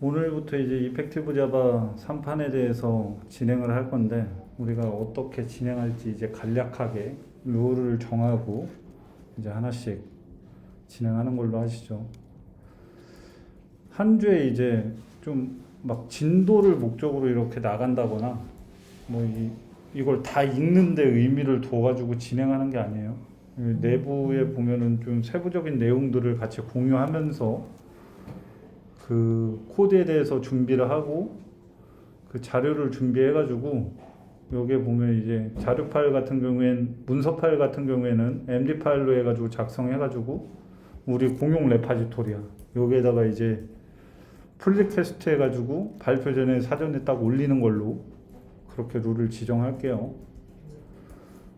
오늘부터 이제 이펙티브 자바 3판에 대해서 진행을 할 건데, 우리가 어떻게 진행할지 이제 간략하게 룰을 정하고 이제 하나씩 진행하는 걸로 하시죠. 한 주에 이제 좀 막 진도를 목적으로 이렇게 나간다거나 뭐 이걸 다 읽는데 의미를 둬가지고 진행하는 게 아니에요. 내부에 보면은 좀 세부적인 내용들을 같이 공유하면서 그 코드에 대해서 준비를 하고 그 자료를 준비해가지고 여기에 보면 이제 자료 파일 같은 경우엔 문서 파일 같은 경우에는 MD 파일로 해가지고 작성해가지고 우리 공용 레파지토리야. 여기에다가 이제 풀리퀘스트 해가지고 발표 전에 사전에 딱 올리는 걸로 그렇게 룰을 지정할게요.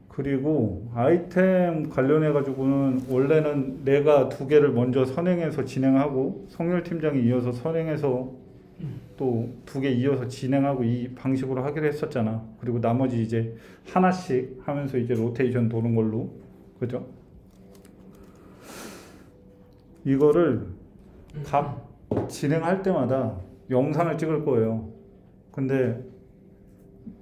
그리고 아이템 관련해 가지고는 원래는 내가 두 개를 먼저 선행해서 진행하고 성렬 팀장이 이어서 선행해서 또 두 개 이어서 진행하고 이 방식으로 하기로 했었잖아. 그리고 나머지 이제 하나씩 하면서 이제 로테이션 도는 걸로. 그죠? 이거를 각 진행할 때마다 영상을 찍을 거예요. 근데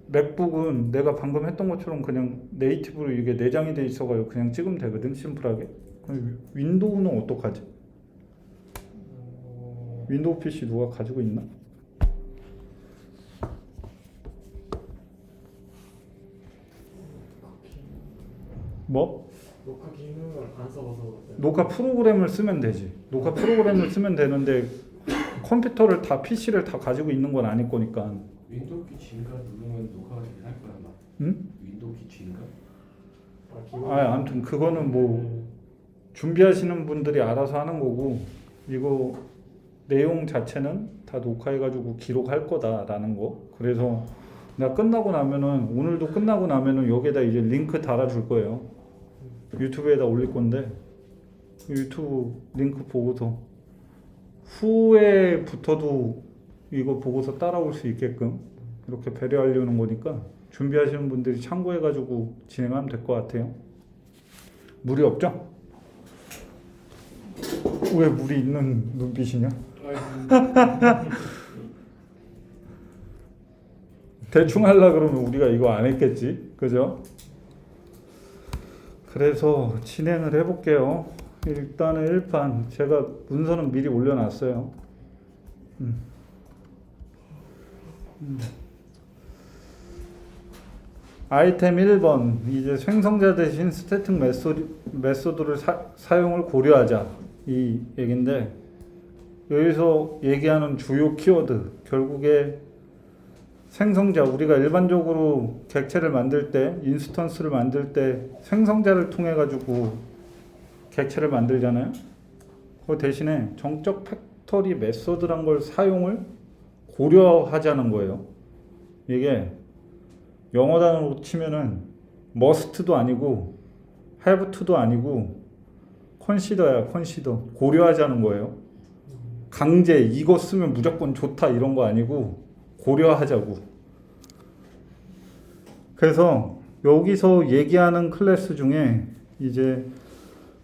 맥북은 내가 방금 했던 것처럼 그냥 네이티브로 이게 내장이 돼 있어가지고 그냥 찍으면 되거든, 심플하게. 그럼 윈도우는 어떡하지? 윈도우 PC 누가 가지고 있나? 뭐? 녹화 기능을 안 써봐서. 녹화 프로그램을 쓰면 되지. 녹화 프로그램을 쓰면 되는데 컴퓨터를 다 PC를 다 가지고 있는 건 아닐 거니까. 윈도우 키 G인가 누르면 녹화가 되긴 할 거야 아마. 응? 윈도우 키 G인가? 아무튼 그거는 뭐 준비하시는 분들이 알아서 하는 거고, 이거 내용 자체는 다 녹화해가지고 기록할 거다라는 거. 그래서 내가 끝나고 나면은, 오늘도 끝나고 나면은 여기에다 이제 링크 달아줄 거예요. 유튜브에다 올릴 건데 유튜브 링크 보고서 후에부터도 이거 보고서 따라올 수 있게끔 이렇게 배려하려는 거니까 준비하시는 분들이 참고해가지고 진행하면 될 것 같아요. 무리 없죠? 왜 무리 있는 눈빛이냐? 대충 하려 그러면 우리가 이거 안 했겠지, 그죠? 그래서 진행을 해볼게요. 일단은 1판 제가 문서는 미리 올려놨어요. 아이템 1번, 이제 생성자 대신 스태틱 메소드를 사용을 고려하자, 이 얘긴데, 여기서 얘기하는 주요 키워드, 결국에 생성자, 우리가 일반적으로 객체를 만들 때, 인스턴스를 만들 때 생성자를 통해 가지고 객체를 만들잖아요. 그 대신에 정적 팩터리 메소드란 걸 사용을 고려하자는 거예요. 이게 영어 단어로 치면은 must도 아니고 have to도 아니고 consider야, consider. 고려하자는 거예요. 강제 이거 쓰면 무조건 좋다 이런 거 아니고 고려하자고. 그래서 여기서 얘기하는 클래스 중에 이제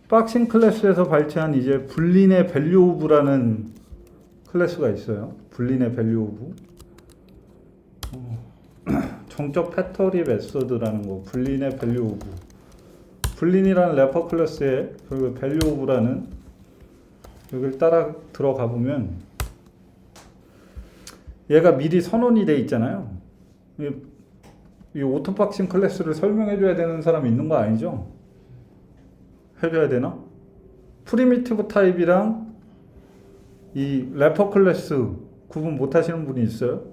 박싱 클래스에서 발췌한 이제 불린의 밸류 오브라는 클래스가 있어요. 불린의 밸류 오브. 정적 패터리 메소드라는 거. 불린의 밸류 오브. 불린이라는 래퍼 클래스에 그리고 밸류 오브라는 여기를 따라 들어가 보면 얘가 미리 선언이 돼 있잖아요. 이 오토박싱 클래스를 설명해 줘야 되는 사람이 있는 거 아니죠? 해줘야 되나? 프리미티브 타입이랑 이 래퍼 클래스 구분 못 하시는 분이 있어요?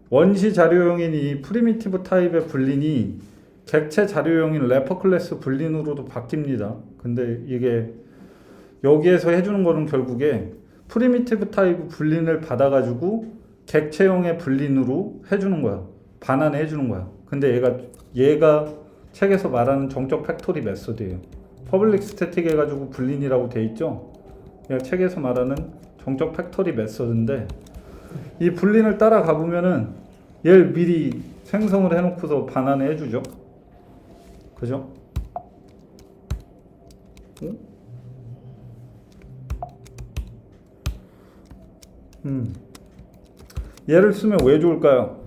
원시 자료형인 이 프리미티브 타입의 불린이 객체 자료형인 래퍼 클래스 불린으로도 바뀝니다. 근데 이게 여기에서 해주는 거는 결국에 프리미티브 타입 불린을 받아가지고 객체형의 불린으로 해주는 거야. 반환해 주는 거야. 근데 얘가 책에서 말하는 정적 팩토리 메소드예요. 퍼블릭 스태틱 해가지고 불린이라고 돼 있죠. 얘가 책에서 말하는 정적 팩토리 메소드인데, 이 불린을 따라가 보면은 얘를 미리 생성을 해놓고서 반환해 주죠. 그죠? 응? 얘를 쓰면 왜 좋을까요?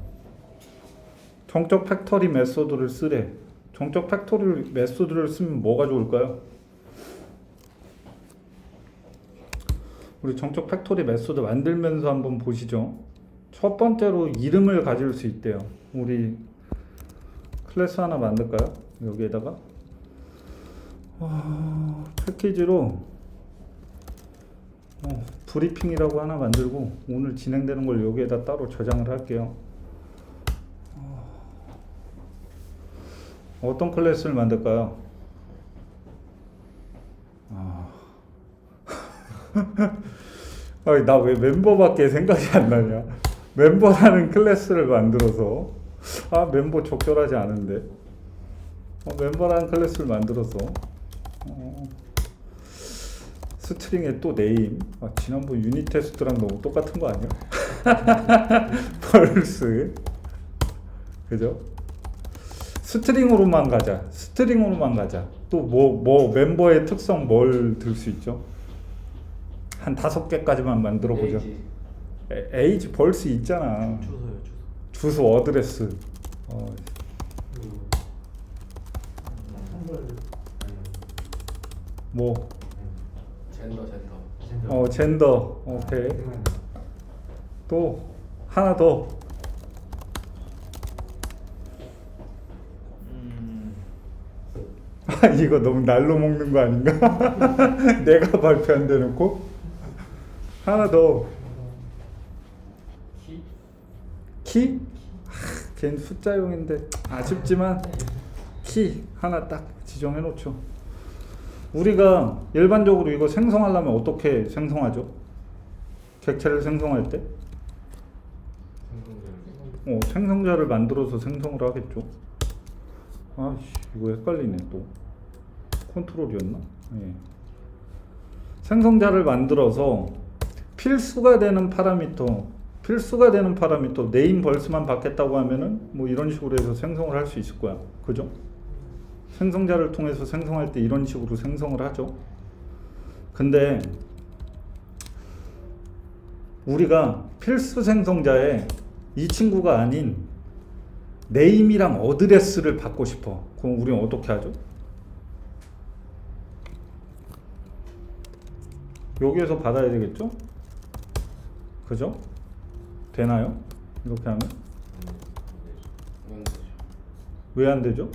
정적 팩토리 메소드를 쓰래. 정적 팩토리 메소드를 쓰면 뭐가 좋을까요? 우리 정적 팩토리 메소드 만들면서 한번 보시죠. 첫 번째로 이름을 가질 수 있대요. 우리 클래스 하나 만들까요? 여기에다가 패키지로 브리핑이라고 하나 만들고 오늘 진행되는 걸 여기에다 따로 저장을 할게요. 어떤 클래스를 만들까요? 나 왜 멤버밖에 생각이 안 나냐? 멤버라는 클래스를 만들어서 멤버 적절하지 않은데 멤버라는 클래스를 만들어서 스트링에 또 네임 지난번 유닛 테스트랑 너무 똑같은 거 아니야? 펄스 그죠? 스트링으로만 가자. 또 뭐 멤버의 특성 뭘 들 수 있죠? 한 5개까지만 만들어 보자. 에이지 벌스 있잖아. 주소요. 주소 어드레스. 뭐 젠더. 오케이. 또 하나 더. 이거 너무 날로 먹는 거 아닌가? 내가 발표 안 대놓고 하나 더. 키? 걘 숫자용인데 아쉽지만 키 하나 딱 지정해 놓죠. 우리가 일반적으로 이거 생성하려면 어떻게 생성하죠? 객체를 생성할 때 생성자를 만들어서 생성을 하겠죠. 이거 헷갈리네 또. 컨트롤이었나? 예. 생성자를 만들어서 필수가 되는 파라미터 네임 벌스만 받겠다고 하면은 뭐 이런 식으로 해서 생성을 할 수 있을 거야. 그죠? 생성자를 통해서 생성할 때 이런 식으로 생성을 하죠. 근데 우리가 필수 생성자에 이 친구가 아닌 네임이랑 어드레스를 받고 싶어. 그럼 우리는 어떻게 하죠? 여기에서 받아야 되겠죠? 그죠? 되나요? 이렇게 하면? 왜 안 되죠?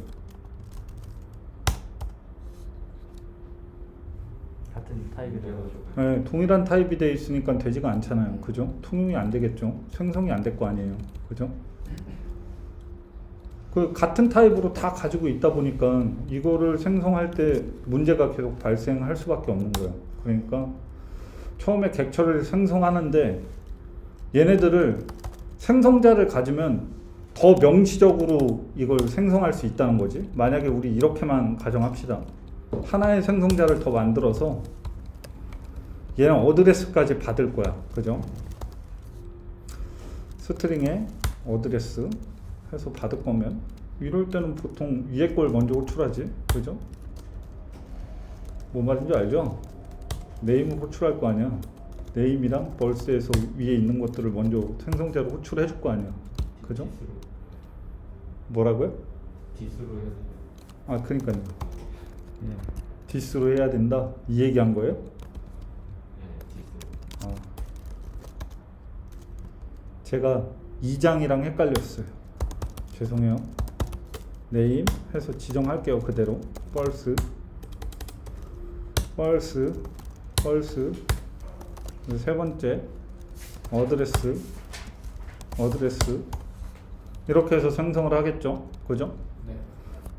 같은 타입이 돼가지고. 네, 동일한 타입이 돼 있으니까 되지가 않잖아요. 그죠? 통용이 안 되겠죠? 생성이 안 될 거 아니에요. 그죠? 그 같은 타입으로 다 가지고 있다 보니까 이거를 생성할 때 문제가 계속 발생할 수밖에 없는 거예요. 그러니까 처음에 객체를 생성하는데 얘네들을 생성자를 가지면 더 명시적으로 이걸 생성할 수 있다는 거지. 만약에 우리 이렇게만 가정합시다. 하나의 생성자를 더 만들어서 얘는 어드레스까지 받을 거야. 그죠? 스트링에 어드레스 해서 받을 거면 이럴 때는 보통 위에 걸 먼저 호출하지. 그죠? 뭐 말인지 알죠? 네임을 호출할 거 아니야. 네임이랑 벌스에서 위에 있는 것들을 먼저 생성자로 호출해 줄 거 아니야. 그죠? 뭐라고요? 디스로 해야 돼. 그러니까요. 디스로 해야 된다. 이 얘기한 거예요? 디스. 제가 2장이랑 헷갈렸어요. 죄송해요. 네임 해서 지정할게요. 그대로 펄스 세 번째 어드레스 이렇게 해서 생성을 하겠죠. 그죠? 네.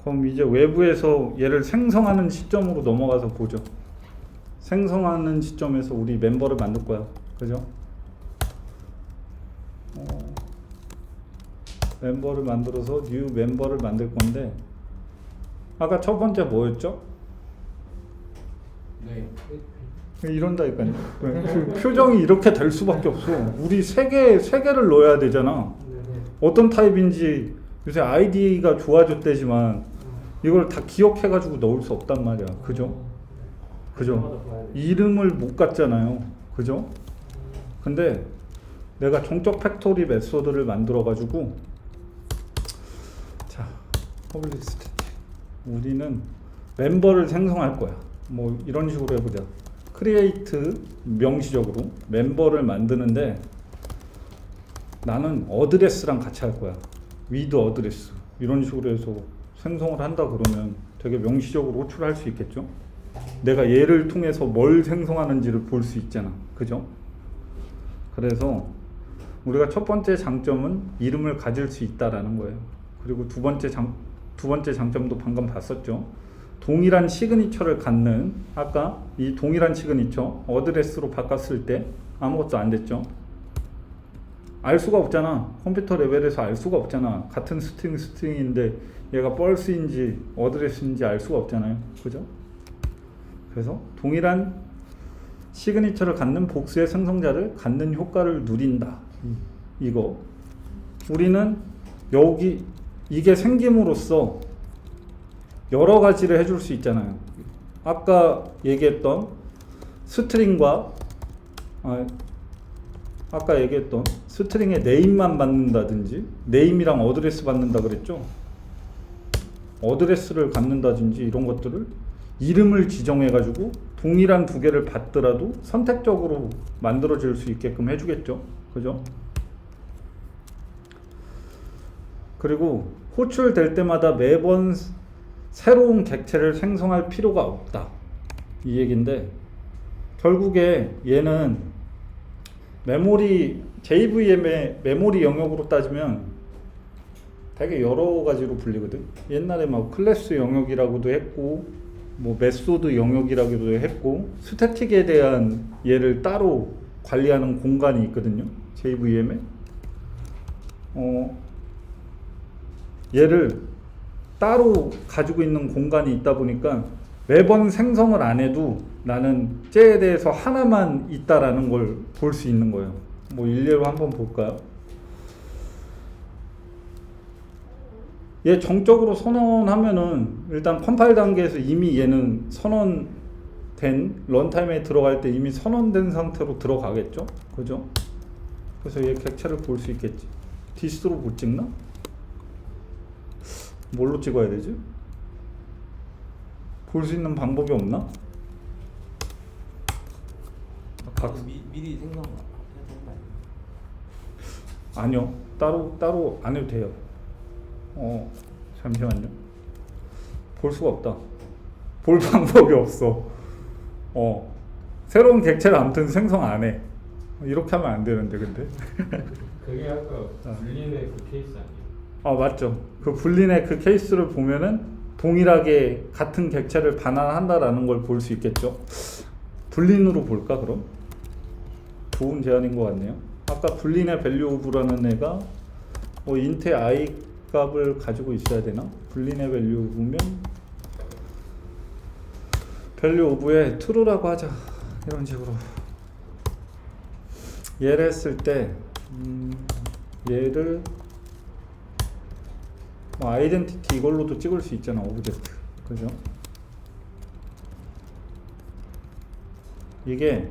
그럼 이제 외부에서 얘를 생성하는 시점으로 넘어가서 보죠. 생성하는 시점에서 우리 멤버를 만들 거야. 그죠? 멤버를 만들어서 new 멤버를 만들 건데 아까 첫 번째 뭐였죠? 네. 이런다니까요. 그 표정이 이렇게 될 수밖에 없어. 우리 세 개를 넣어야 되잖아. 어떤 타입인지 요새 아이디가 좋아졌대지만 이걸 다 기억해가지고 넣을 수 없단 말이야. 그죠? 그죠? 이름을 못 갖잖아요. 그죠? 근데 내가 종적 팩토리 메소드를 만들어 가지고 자, 퍼블릭 스태틱 우리는 멤버를 생성할 거야. 뭐 이런 식으로 해보자. 크리에이트 명시적으로 멤버를 만드는데 나는 어드레스랑 같이 할 거야. with 어드레스 이런 식으로 해서 생성을 한다 그러면 되게 명시적으로 호출할 수 있겠죠. 내가 얘를 통해서 뭘 생성하는지를 볼 수 있잖아. 그죠? 그래서 우리가 첫 번째 장점은 이름을 가질 수 있다라는 거예요. 그리고 두 번째 장점도 방금 봤었죠. 동일한 시그니처를 갖는 아까 이 동일한 시그니처 어드레스로 바꿨을 때 아무것도 안 됐죠. 알 수가 없잖아. 컴퓨터 레벨에서 알 수가 없잖아. 같은 스트링인데 얘가 펄스인지 어드레스인지 알 수가 없잖아요. 그죠? 그래서 동일한 시그니처를 갖는 복수의 생성자를 갖는 효과를 누린다. 이거 우리는 여기 이게 생김으로써 여러 가지를 해줄 수 있잖아요. 아까 얘기했던 스트링과 아까 얘기했던 스트링의 네임만 받는다든지 네임이랑 어드레스 받는다 그랬죠. 어드레스를 갖는다든지 이런 것들을 이름을 지정해 가지고 동일한 두 개를 받더라도 선택적으로 만들어질 수 있게끔 해주겠죠. 그죠? 그리고 호출될 때마다 매번 새로운 객체를 생성할 필요가 없다. 이 얘기인데 결국에 얘는 메모리 JVM의 메모리 영역으로 따지면 되게 여러 가지로 불리거든. 옛날에 막 클래스 영역이라고도 했고 뭐 메소드 영역이라고도 했고 스태틱에 대한 얘를 따로 관리하는 공간이 있거든요. JVM에 얘를 따로 가지고 있는 공간이 있다 보니까 매번 생성을 안 해도 나는 쟤에 대해서 하나만 있다라는 걸 볼 수 있는 거예요. 뭐 일례로 한번 볼까요? 얘 정적으로 선언하면은 일단 컴파일 단계에서 이미 얘는 선언된 런타임에 들어갈 때 이미 선언된 상태로 들어가겠죠? 그죠? 그래서 얘 객체를 볼 수 있겠지. 디스로 못 찍나? 뭘로 찍어야 되지? 볼 수 있는 방법이 없나? 미리 생각해야 되는 거 아니요. 따로 안 해도 돼요. 잠시만요. 볼 수가 없다. 볼 방법이 없어. 새로운 객체를 아무튼 생성 안 해. 이렇게 하면 안 되는데 근데. 그게 아까 불린의 그 케이스 아니에요? 맞죠. 그 불린의 그 케이스를 보면은 동일하게 같은 객체를 반환한다라는 걸 볼 수 있겠죠. 불린으로 볼까 그럼? 좋은 제안인 것 같네요. 아까 불린의 밸류 오브라는 애가 인트의 i 값을 가지고 있어야 되나? 불린의 밸류 오브면 밸류 오브에 true라고 하자. 이런 식으로 얘를 했을 때 얘를 아이덴티티 이걸로도 찍을 수 있잖아. 오브젝트. 그죠? 이게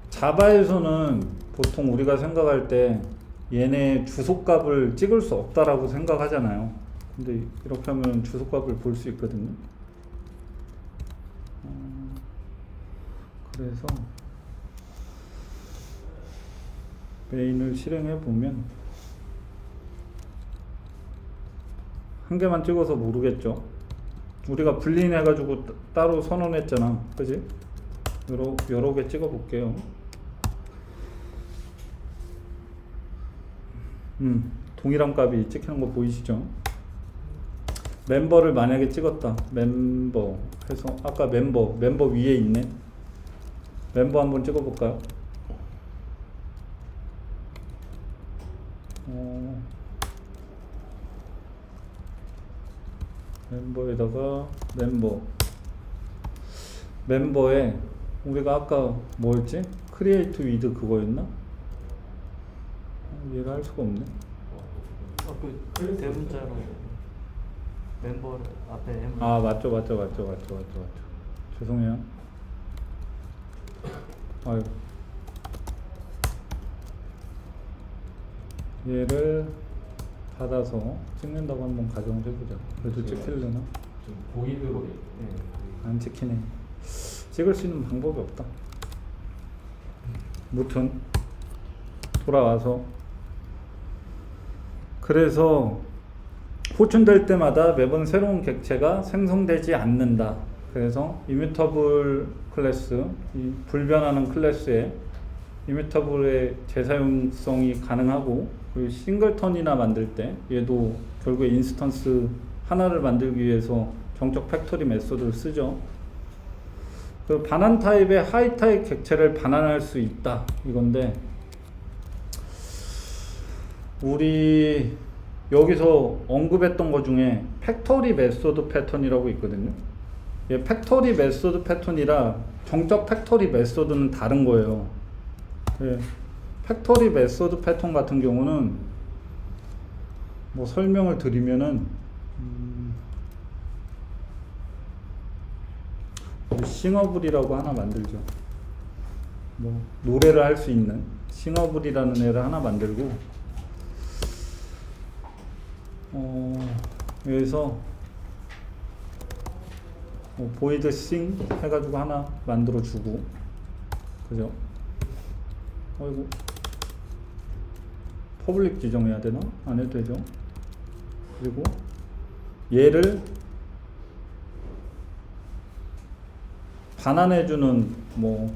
자바에서는 보통 우리가 생각할 때 얘네 주소값을 찍을 수 없다라고 생각하잖아요. 근데 이렇게 하면 주소값을 볼 수 있거든요. 그래서 메인을 실행해 보면 한 개만 찍어서 모르겠죠. 우리가 분린 해가지고 따로 선언했잖아. 그지? 여러 개 찍어 볼게요. 동일한 값이 찍히는 거 보이시죠? 멤버를 만약에 찍었다. 멤버 해서 아까 멤버 위에 있네. 멤버 한번 찍어 볼까요? 멤버에다가 멤버에 우리가 아까 뭐였지? 크리에이트 위드 그거였나? 얘를 할 수가 없네. 그 대문자로 멤버를 앞에 M 맞죠. 죄송해요. 아이고. 얘를 받아서 찍는다고 한번 가정을 해보자. 그래도 찍힐려나? 좀 보이드로 돼. 네. 안 찍히네. 찍을 수 있는 방법이 없다. 무튼 돌아와서 그래서 호출될 때마다 매번 새로운 객체가 생성되지 않는다. 그래서 이뮤터블 클래스, 이 불변하는 클래스에 이뮤터블의 재사용성이 가능하고, 그리고 싱글턴이나 만들 때 얘도 결국에 인스턴스 하나를 만들기 위해서 정적 팩토리 메소드를 쓰죠. 그 반환 타입의 하이 타입 객체를 반환할 수 있다 이건데, 우리 여기서 언급했던 것 중에 팩토리 메소드 패턴이라고 있거든요. 예, 팩토리 메소드 패턴이라 정적 팩토리 메소드는 다른 거예요. 예, 팩토리 메소드 패턴 같은 경우는 뭐 설명을 드리면은 싱어블이라고 하나 만들죠. 뭐 노래를 할 수 있는 싱어블이라는 애를 하나 만들고, 여기서 보이드 싱 해가지고 하나 만들어 주고, 그죠? 어이구, 퍼블릭 지정해야 되나? 안 해도 되죠. 그리고 얘를 반환해주는 뭐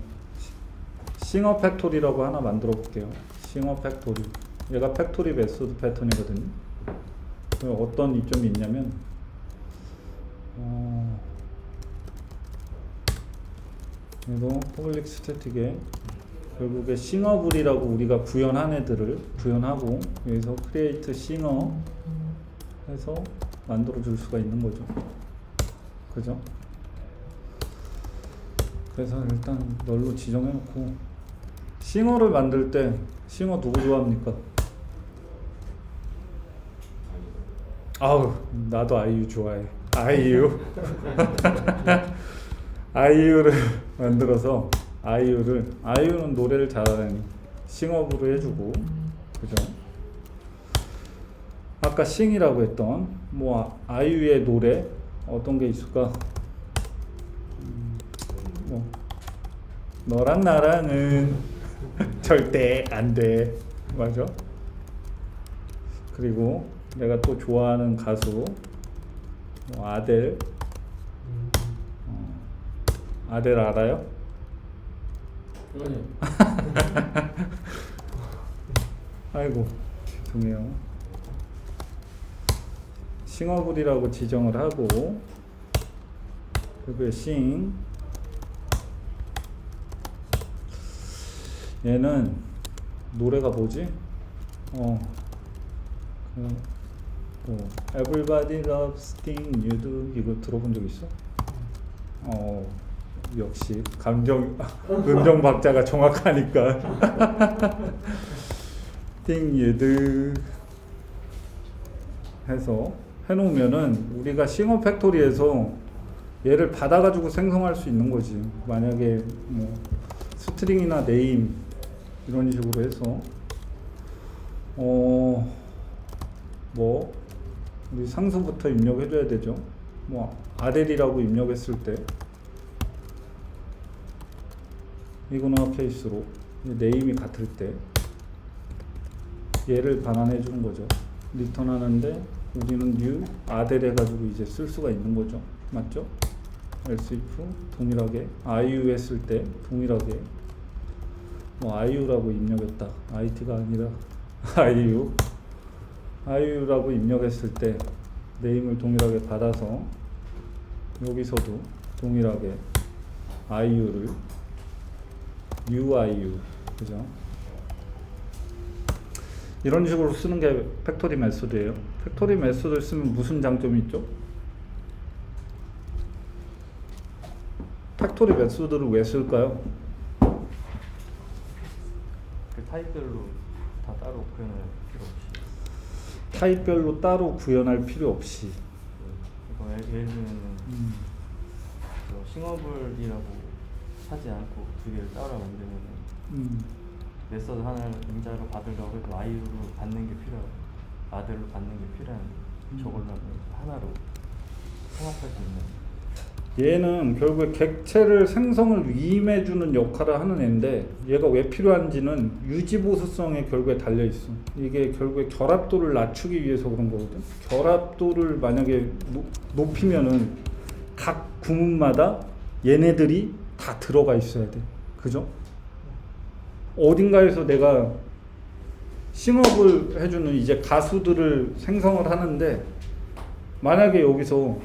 싱어 팩토리라고 하나 만들어 볼게요. 싱어 팩토리. 얘가 팩토리 메소드 패턴이거든요. 어떤 이점이 있냐면, 얘도 퍼블릭 스태틱에 결국에 싱어블이라고 우리가 구현한 애들을 구현하고, 여기서 크리에이트 싱어 해서 만들어 줄 수가 있는 거죠. 그죠? 그래서 일단 널로 지정해 놓고, 싱어를 만들 때 싱어 누구 좋아합니까? 아우, 나도 아이유 좋아해. 아이유. 아이유를 만들어서 아이유는 노래를 잘하는 싱어부로 해주고, 그죠? 아까 싱이라고 했던 뭐 아이유의 노래 어떤 게 있을까? 뭐 너랑 나랑은 절대 안 돼, 맞아? 그리고 내가 또 좋아하는 가수 아델. 아델 알아요? 아니요. 아이고 죄송해요. 싱어블이라고 지정을 하고, 그리고 싱, 얘는 노래가 뭐지? Everybody loves thing you do, 이거 들어본 적 있어? 역시 음정 박자가 정확하니까. thing you do 해서 해놓으면은 우리가 싱어 팩토리에서 얘를 받아가지고 생성할 수 있는 거지. 만약에 뭐 스트링이나 네임 이런 식으로 해서 뭐 우리 상수부터 입력해줘야 되죠. 뭐 아델이라고 입력했을 때 이거나 케이스로 네임이 같을 때 얘를 반환해 주는 거죠. 리턴 하는데 우리는 new 아델 해가지고 이제 쓸 수가 있는 거죠. 맞죠? else if 동일하게 IU 했을 때 동일하게 뭐 IU라고 입력했다. IT가 아니라 IU라고 입력했을 때 네임을 동일하게 받아서 여기서도 동일하게 IU를 new IU, 그죠? 이런 식으로 쓰는 게 팩토리 메소드예요. 팩토리 메소드를 쓰면 무슨 장점이 있죠? 팩토리 메소드를 왜 쓸까요? 그 타입별로 다 따로 구현할 필요 없이. 타입별로 따로 구현할 필요 없이. 이거 예를 들면 싱어블이라고 하지 않고 두 개를 따로 만들면 메서드 하나를 임자로 받으려고 해도 아이유로 받는 게 필요하고 아들로 받는 게 필요한 저걸로 하나로 통합할 수 있는. 얘는 결국에 객체를 생성을 위임해주는 역할을 하는 애인데 얘가 왜 필요한지는 유지보수성에 결국에 달려있어. 이게 결국에 결합도를 낮추기 위해서 그런 거거든. 결합도를 만약에 높이면은 각 구문마다 얘네들이 다 들어가 있어야 돼. 그죠? 어딘가에서 내가 싱업을 해주는 이제 가수들을 생성을 하는데 만약에 여기서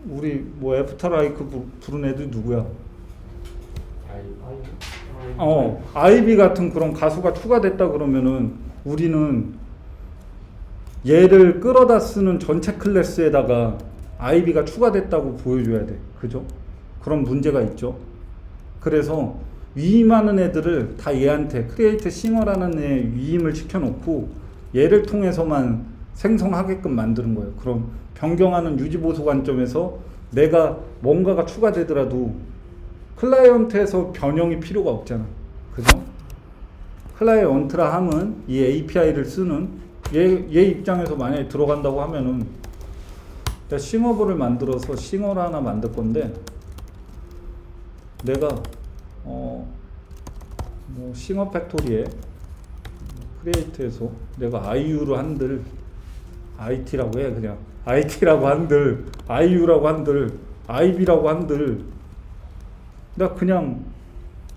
우리 뭐 애프터라이크 부른 애들 누구야? 아이비 같은 그런 가수가 추가됐다 그러면은 우리는 얘를 끌어다 쓰는 전체 클래스에다가 아이비가 추가됐다고 보여줘야 돼. 그죠? 그런 문제가 있죠. 그래서 위임하는 애들을 다 얘한테 크리에이트 싱어라는 애 위임을 시켜놓고 얘를 통해서만 생성하게끔 만드는 거예요. 그럼 변경하는 유지보수 관점에서 내가 뭔가가 추가되더라도 클라이언트에서 변형이 필요가 없잖아. 그죠? 클라이언트라 함은 이 API를 쓰는 얘 입장에서 만약에 들어간다고 하면은 내가 싱어블을 만들어서 싱어를 하나 만들 건데 내가 뭐 싱어 팩토리에 크리에이트에서 내가 아이유로 한들 IT라고 해. 그냥 IT라고 한들 아이유라고 한들 IB라고 한들 나 그냥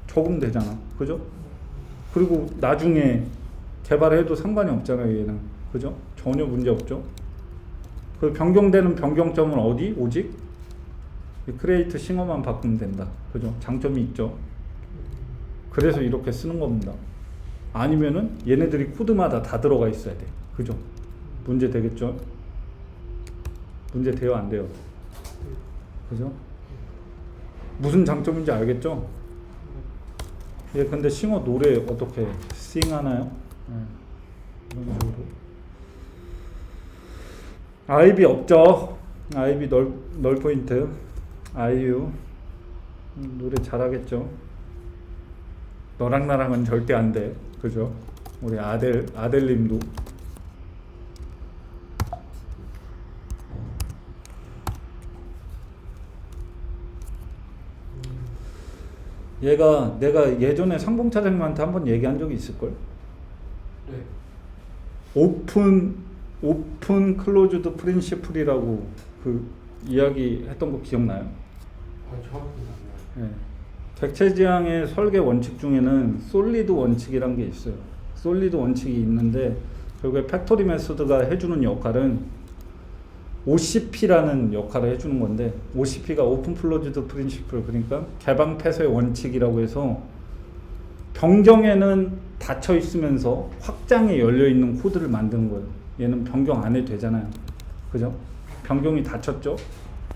적으면 되잖아. 그죠? 그리고 나중에 개발해도 상관이 없잖아요. 얘는. 그죠? 전혀 문제 없죠. 그 변경되는 변경점은 어디? 오직 크리에이트 싱어만 바꾸면 된다. 그죠? 장점이 있죠. 그래서 이렇게 쓰는 겁니다. 아니면은 얘네들이 코드마다 다 들어가 있어야 돼. 그죠? 문제 되겠죠? 문제 돼요? 안 돼요? 그죠? 무슨 장점인지 알겠죠? 예, 근데 싱어 노래 어떻게 싱하나요? 이런 식으로. 아이비 없죠? 아이비 널 포인트. 아이유 노래 잘하겠죠? 너랑 나랑은 절대 안 돼. 그죠? 우리 아델님도. 얘가 내가 예전에 상봉차장님한테 한번 얘기한 적이 있을걸? 네. 오픈 클로즈드 프린시플이라고 그 이야기 했던 거 기억나요? 정확히 네. 객체 지향의 설계 원칙 중에는 솔리드 원칙이란 게 있어요. 솔리드 원칙이 있는데 결국에 팩토리 메소드가 해주는 역할은 OCP라는 역할을 해주는 건데 OCP가 오픈 클로즈드 프린시플 그러니까 개방 폐쇄 원칙이라고 해서 변경에는 닫혀 있으면서 확장에 열려 있는 코드를 만드는 거예요. 얘는 변경 안 해도 되잖아요. 그죠? 변경이 닫혔죠?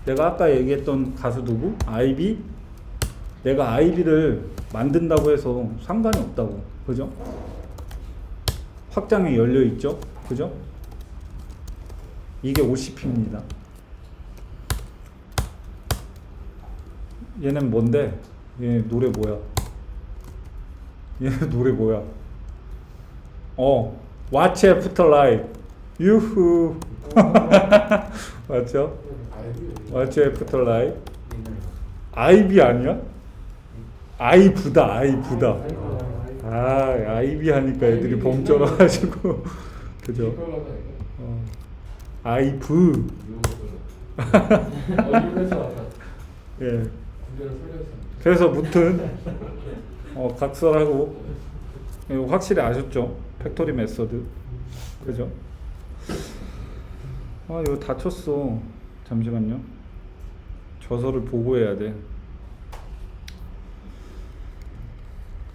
내가 아까 얘기했던 가수 누구? 아이비? 내가 아이비를 만든다고 해서 상관이 없다고. 그죠? 확장에 열려 있죠? 그죠? 이게 OCP입니다. 얘는 뭔데? 얘 노래 뭐야? 얘 노래 뭐야? Watch After Life. 유후. 맞죠? Watch After Life. 아이비 아니야? 아이브다. 아이비 하니까 애들이 범쩔어가지고. 그죠? 아이브. 예. 그래서 무튼 각설하고 확실히 아셨죠? 팩토리 메서드. 그죠? 이거 다쳤어. 잠시만요. 저서를 보고해야 돼.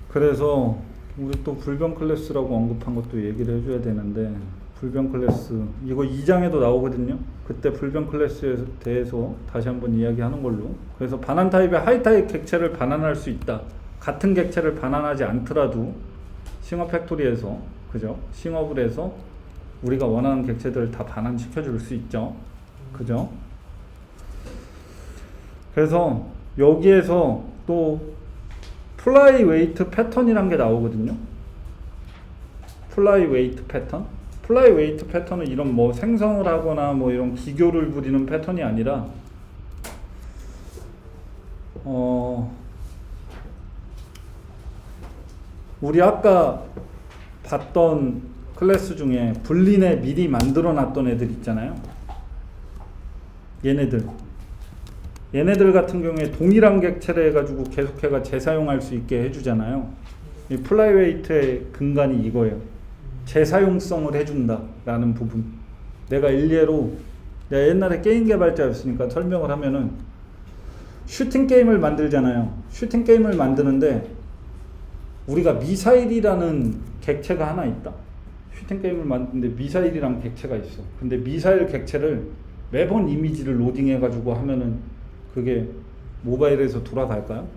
그래서 우리 또 불변 클래스라고 언급한 것도 얘기를 해줘야 되는데 불변 클래스 이거 2장에도 나오거든요. 그때 불변 클래스에 대해서 다시 한번 이야기하는 걸로. 그래서 반환 타입의 하이 타입 객체를 반환할 수 있다. 같은 객체를 반환하지 않더라도 싱어 팩토리에서 그죠? 싱업을 해서 우리가 원하는 객체들을 다 반환시켜 줄 수 있죠. 그죠? 그래서 여기에서 또 플라이 웨이트 패턴이란 게 나오거든요. 플라이 웨이트 패턴? 플라이 웨이트 패턴은 이런 뭐 생성을 하거나 뭐 이런 기교를 부리는 패턴이 아니라 우리 아까 봤던 클래스 중에 불린에 미리 만들어 놨던 애들 있잖아요. 얘네들 같은 경우에 동일한 객체를 해가지고 계속해가 재사용할 수 있게 해주잖아요. 이 플라이웨이트의 근간이 이거예요. 재사용성을 해준다 라는 부분. 내가 일례로, 내가 옛날에 게임 개발자였으니까 설명을 하면은 슈팅 게임을 만들잖아요. 슈팅 게임을 만드는데 우리가 미사일이라는 객체가 하나 있다. 슈팅 게임을 만드는데 미사일이란 객체가 있어. 근데 미사일 객체를 매번 이미지를 로딩해 가지고 하면은 그게 모바일에서 돌아갈까요?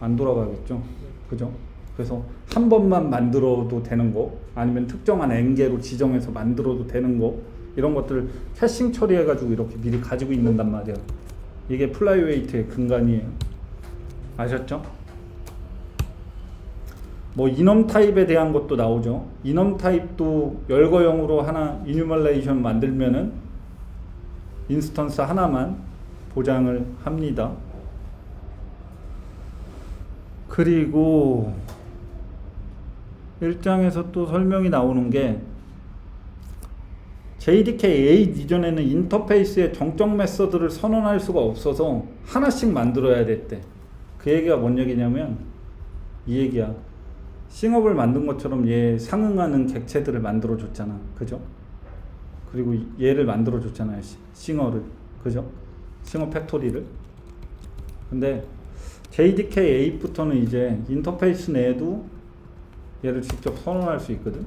안 돌아가겠죠. 그죠? 그래서 한 번만 만들어도 되는 거, 아니면 특정한 엔계로 지정해서 만들어도 되는 거, 이런 것들을 캐싱 처리해 가지고 이렇게 미리 가지고 있는단 말이야. 이게 플라이웨이트의 근간이에요. 아셨죠? 뭐 이넘 타입에 대한 것도 나오죠. 이넘 타입도 열거형으로 하나 이뉴멀레이션 만들면은 인스턴스 하나만 보장을 합니다. 그리고 1장에서 또 설명이 나오는 게 JDK8 이전에는 인터페이스의 정적 메서드를 선언할 수가 없어서 하나씩 만들어야 됐대. 그 얘기가 뭔 얘기냐면 이 얘기야. 싱업을 만든 것처럼 얘 상응하는 객체들을 만들어 줬잖아. 그죠? 그리고 얘를 만들어 줬잖아요. 싱어를. 그죠? 싱어 팩토리를. 근데 JDK8부터는 이제 인터페이스 내에도 얘를 직접 선언할 수 있거든.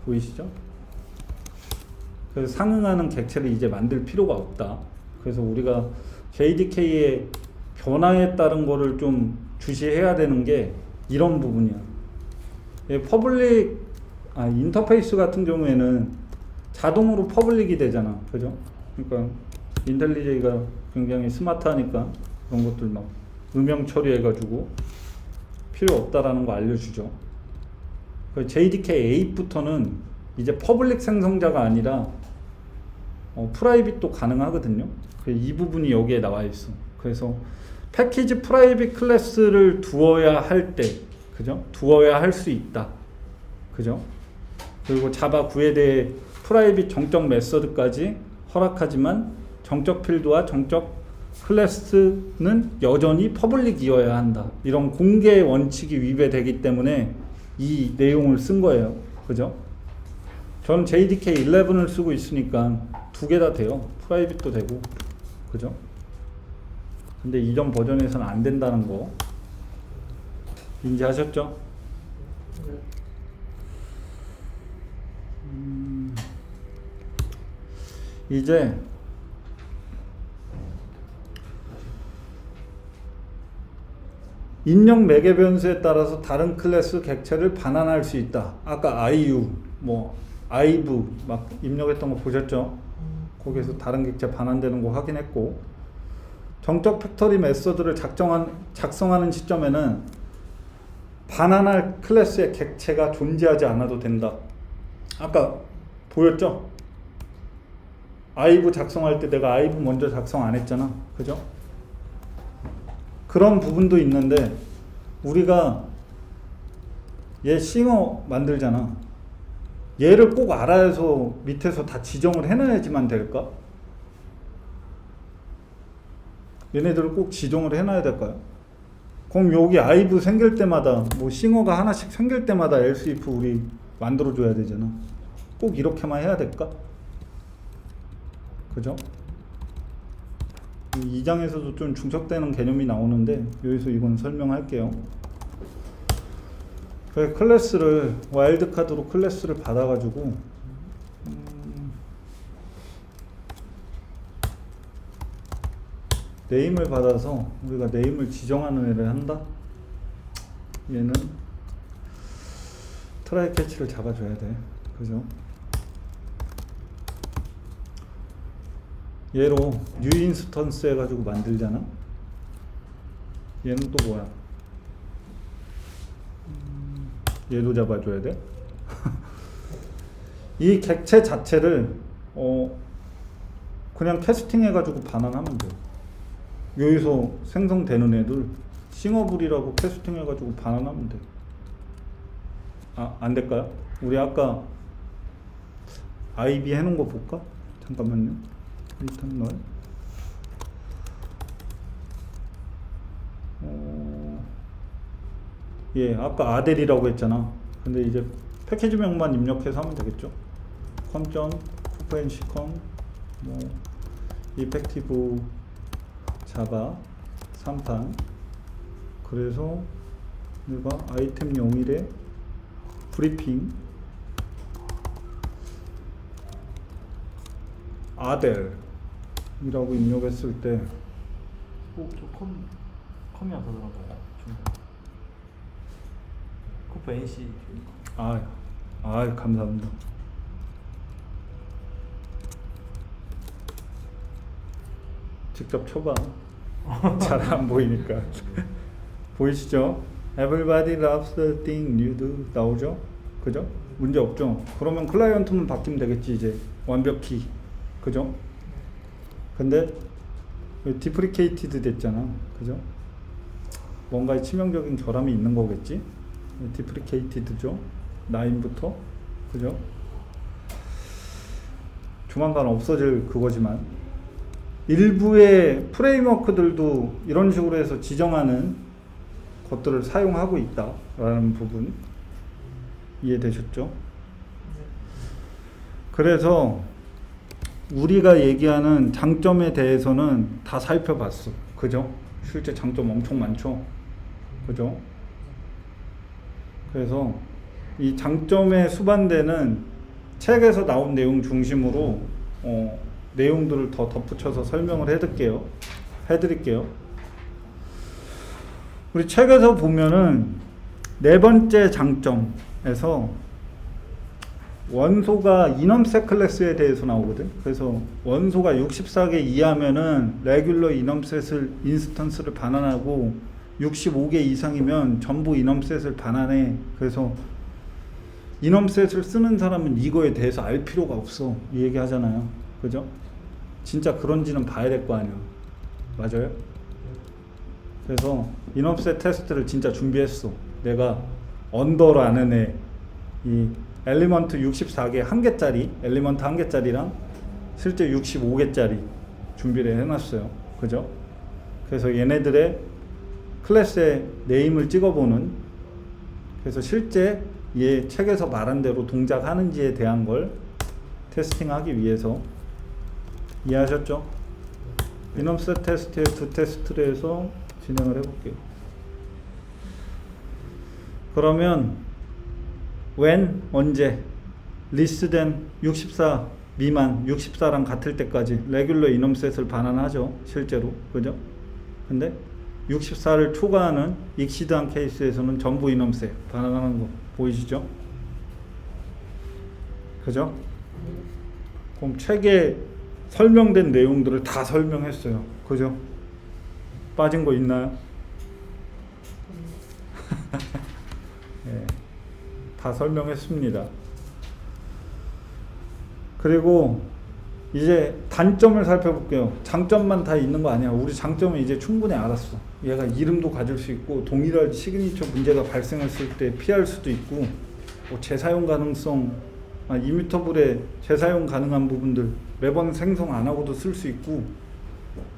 보이시죠? 그래서 상응하는 객체를 이제 만들 필요가 없다. 그래서 우리가 JDK의 변화에 따른 거를 좀 주시해야 되는 게 이런 부분이야. 인터페이스 같은 경우에는 자동으로 퍼블릭이 되잖아. 그죠? 그러니까 인텔리제이가 굉장히 스마트하니까 그런 것들 막 음영 처리해가지고 필요 없다라는 거 알려주죠. JDK8부터는 이제 퍼블릭 생성자가 아니라 프라이빗도 가능하거든요. 이 부분이 여기에 나와 있어. 그래서 패키지 프라이빗 클래스를 두어야 할 때, 그죠? 두어야 할 수 있다. 그죠? 그리고 자바 9에 대해 프라이빗 정적 메서드까지 허락하지만 정적 필드와 정적 클래스는 여전히 퍼블릭이어야 한다. 이런 공개 원칙이 위배되기 때문에 이 내용을 쓴 거예요. 그죠? 저는 JDK11을 쓰고 있으니까 두 개 다 돼요. 프라이빗도 되고. 그죠? 근데 이전 버전에서는 안 된다는 거 인지하셨죠? 이제 입력 매개 변수에 따라서 다른 클래스 객체를 반환할 수 있다. 아까 IU, 뭐 IVE 막 입력했던 거 보셨죠? 거기에서 다른 객체 반환되는 거 확인했고, 정적 팩토리 메서드를 작성하는 시점에는 반환할 클래스의 객체가 존재하지 않아도 된다. 아까 보였죠? IVE 작성할 때 내가 IVE 먼저 작성 안 했잖아. 그죠? 그런 부분도 있는데 우리가 얘 싱어 만들잖아. 얘를 꼭 알아서 밑에서 다 지정을 해놔야지만 될까? 얘네들을 꼭 지정을 해놔야 될까요? 그럼 여기 IVE 생길 때마다 뭐 싱어가 하나씩 생길 때마다 else if 우리 만들어줘야 되잖아. 꼭 이렇게만 해야 될까? 그죠? 2장에서도 좀 중첩되는 개념이 나오는데 여기서 이건 설명할게요. 클래스를 와일드카드로 클래스를 받아가지고 네임을 받아서 우리가 네임을 지정하는 애를 한다. 얘는 트라이 캐치를 잡아줘야 돼. 그죠? 얘로 뉴 인스턴스 해가지고 만들잖아. 얘는 또 뭐야? 얘도 잡아줘야 돼. 이 객체 자체를 그냥 캐스팅 해가지고 반환하면 돼요. 여기서 생성되는 애들 싱어블이라고 캐스팅 해가지고 반환하면 돼요. 안 될까요? 우리 아까 IB 해놓은 거 볼까? 잠깐만요. 일단 널. 예, 아까 아델이라고 했잖아. 근데 이제 패키지명만 입력해서 하면 되겠죠. 컴전, 쿠퍼앤시컴, 뭐 이펙티브 자바 3판. 그래서 내가 아이템 01에 브리핑 아델이라고 입력했을 때 저 컴이 안 떠들어가요. 쿠퍼 NC. 감사합니다. 직접 쳐봐. 잘 안 보이니까. 보이시죠? Everybody loves the thing you do. 나오죠? 그죠? 문제 없죠? 그러면 클라이언트만 바뀌면 되겠지 이제 완벽히. 그죠? 근데 디프리케이티드 됐잖아. 그죠? 뭔가의 치명적인 결함이 있는 거겠지? 디프리케이티드죠? 9부터. 그죠? 조만간 없어질 그거지만 일부의 프레임워크들도 이런 식으로 해서 지정하는 것들을 사용하고 있다라는 부분 이해되셨죠? 그래서 우리가 얘기하는 장점에 대해서는 다 살펴봤어. 그죠? 실제 장점 엄청 많죠? 그죠? 그래서 이 장점에 수반되는 책에서 나온 내용 중심으로 내용들을 더 덧붙여서 설명을 해드릴게요. 우리 책에서 보면은 네 번째 장점에서 원소가 이넘셋 클래스에 대해서 나오거든. 그래서 원소가 64개 이하면은 레귤러 이넘셋을 인스턴스를 반환하고 65개 이상이면 전부 이넘셋을 반환해. 그래서 이넘셋을 쓰는 사람은 이거에 대해서 알 필요가 없어. 이 얘기 하잖아요. 그죠? 진짜 그런지는 봐야 될 거 아니야. 맞아요? 그래서 이넘셋 테스트를 진짜 준비했어. 내가 언더라는 애, 이 엘리먼트 64개 한 개짜리, 엘리먼트 한 개짜리랑 실제 65개짜리 준비를 해놨어요. 그죠? 그래서 얘네들의 클래스의 네임을 찍어보는, 그래서 실제 얘 책에서 말한 대로 동작하는지에 대한 걸 테스팅하기 위해서. 이해하셨죠? 이넘셋 테스트의 두 테스트를 해서 진행을 해볼게요. 그러면 when, 언제, less than 64 미만, 64랑 같을 때까지 레귤러 이넘셋을 반환하죠. 실제로. 그죠? 근데 64를 초과하는 익시드한 케이스에서는 전부 이넘셋 반환하는 거 보이시죠? 그죠? 그럼 책에 설명된 내용들을 다 설명했어요. 그죠? 빠진 거 있나요? 네, 다 설명했습니다. 그리고 이제 단점을 살펴볼게요. 장점만 다 있는 거 아니야. 우리 장점은 이제 충분히 알았어. 얘가 이름도 가질 수 있고 동일한 시그니처 문제가 발생했을 때 피할 수도 있고, 뭐 재사용 가능성, 이뮤터블의 재사용 가능한 부분들 매번 생성 안 하고도 쓸 수 있고,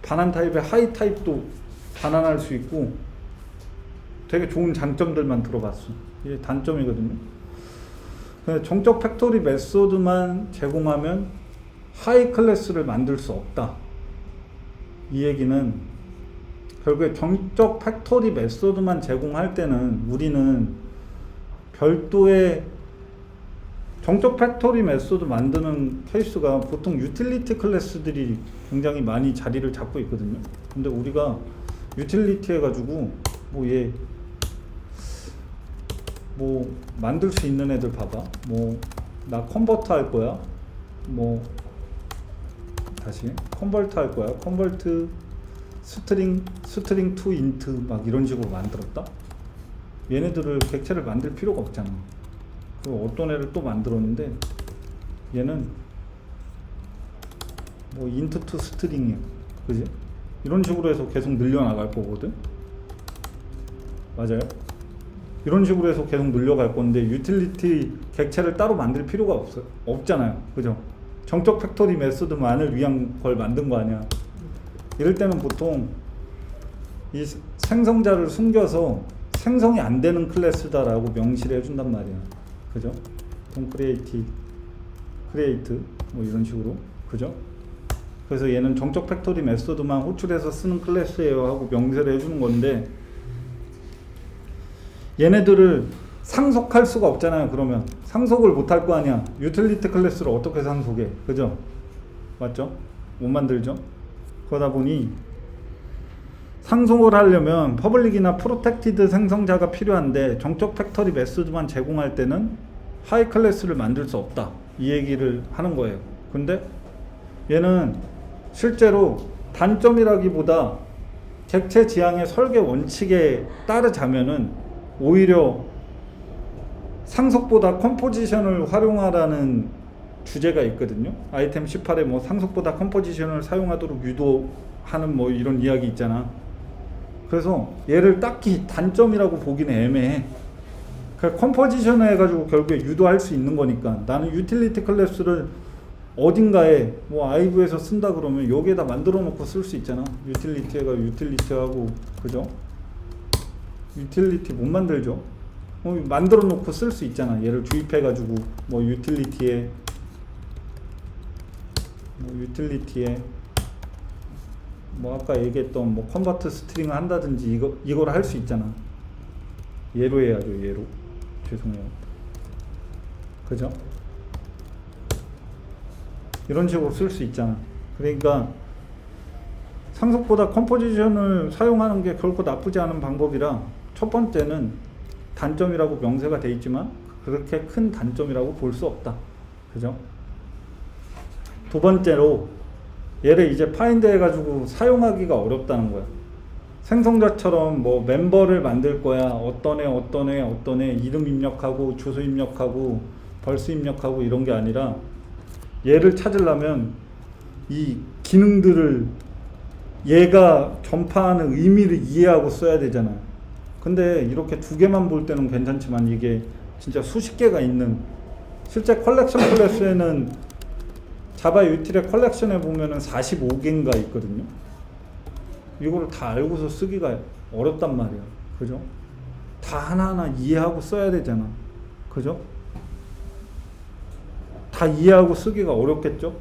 반환 타입의 하이 타입도 반환할 수 있고, 되게 좋은 장점들만 들어봤어. 이게 단점이거든요. 정적 팩토리 메소드만 제공하면 하이 클래스를 만들 수 없다. 이 얘기는 결국에 정적 팩토리 메소드만 제공할 때는 우리는 별도의 정적 팩토리 메소드 만드는 케이스가 보통 유틸리티 클래스들이 굉장히 많이 자리를 잡고 있거든요. 근데 우리가 유틸리티 해가지고 뭐 만들 수 있는 애들 봐봐. 뭐 나 컨버터 할 거야. 뭐 다시 컨버터 할 거야. 컨버트 스트링 투 인트 막 이런 식으로 만들었다. 얘네들을 객체를 만들 필요가 없잖아. 그 어떤 애를 또 만들었는데 얘는 뭐 int to string이야, 그지? 이런 식으로 해서 계속 늘려나갈 거거든. 맞아요? 이런 식으로 해서 계속 늘려갈 건데 유틸리티 객체를 따로 만들 필요가 없잖아요, 그죠? 정적 팩토리 메소드만을 위한 걸 만든 거 아니야. 이럴 때는 보통 이 생성자를 숨겨서 생성이 안 되는 클래스다라고 명시를 해준단 말이야, 그죠? 보통 create 뭐 이런 식으로, 그죠? 그래서 얘는 정적 팩토리 메소드만 호출해서 쓰는 클래스예요 하고 명세를 해주는 건데, 얘네들을 상속할 수가 없잖아요. 그러면 상속을 못 할 거 아니야. 유틸리티 클래스를 어떻게 상속해, 그죠? 맞죠? 못 만들죠? 그러다 보니 상속을 하려면 퍼블릭이나 프로텍티드 생성자가 필요한데 정적 팩토리 메소드만 제공할 때는 하이 클래스를 만들 수 없다, 이 얘기를 하는 거예요. 근데 얘는 실제로 단점이라기보다 객체 지향의 설계 원칙에 따르자면은 오히려 상속보다 컴포지션을 활용하라는 주제가 있거든요. 아이템 18에 뭐 상속보다 컴포지션을 사용하도록 유도하는 뭐 이런 이야기 있잖아. 그래서 얘를 딱히 단점이라고 보기는 애매해. 그 컴포지션을 해가지고 결국에 유도할 수 있는 거니까. 나는 유틸리티 클래스를 어딘가에 뭐 아이브에서 쓴다 그러면 여기에다 만들어 놓고 쓸 수 있잖아. 유틸리티가 유틸리티하고, 그죠? 유틸리티 못 만들죠. 만들어 놓고 쓸 수 있잖아. 얘를 주입해 가지고 뭐 유틸리티에 뭐 아까 얘기했던 뭐 컨버트 스트링을 한다든지 이걸 할 수 있잖아. 얘로 해야죠. 얘로. 죄송해요. 그죠? 이런 식으로 쓸 수 있잖아. 그러니까 상속보다 컴포지션을 사용하는 게 결코 나쁘지 않은 방법이라, 첫 번째는 단점이라고 명세가 돼 있지만 그렇게 큰 단점이라고 볼 수 없다, 그죠? 두 번째로 얘를 이제 파인드 해가지고 사용하기가 어렵다는 거야. 생성자처럼 뭐 멤버를 만들 거야, 어떤 애 이름 입력하고 주소 입력하고 벌스 입력하고 이런 게 아니라, 얘를 찾으려면 이 기능들을 얘가 전파하는 의미를 이해하고 써야 되잖아. 근데 이렇게 두 개만 볼 때는 괜찮지만 이게 진짜 수십 개가 있는, 실제 컬렉션 클래스에는 자바 유틸의 컬렉션에 보면은 45개인가 있거든요. 이거를 다 알고서 쓰기가 어렵단 말이야, 그죠? 다 하나하나 이해하고 써야 되잖아, 그죠? 다 이해하고 쓰기가 어렵겠죠?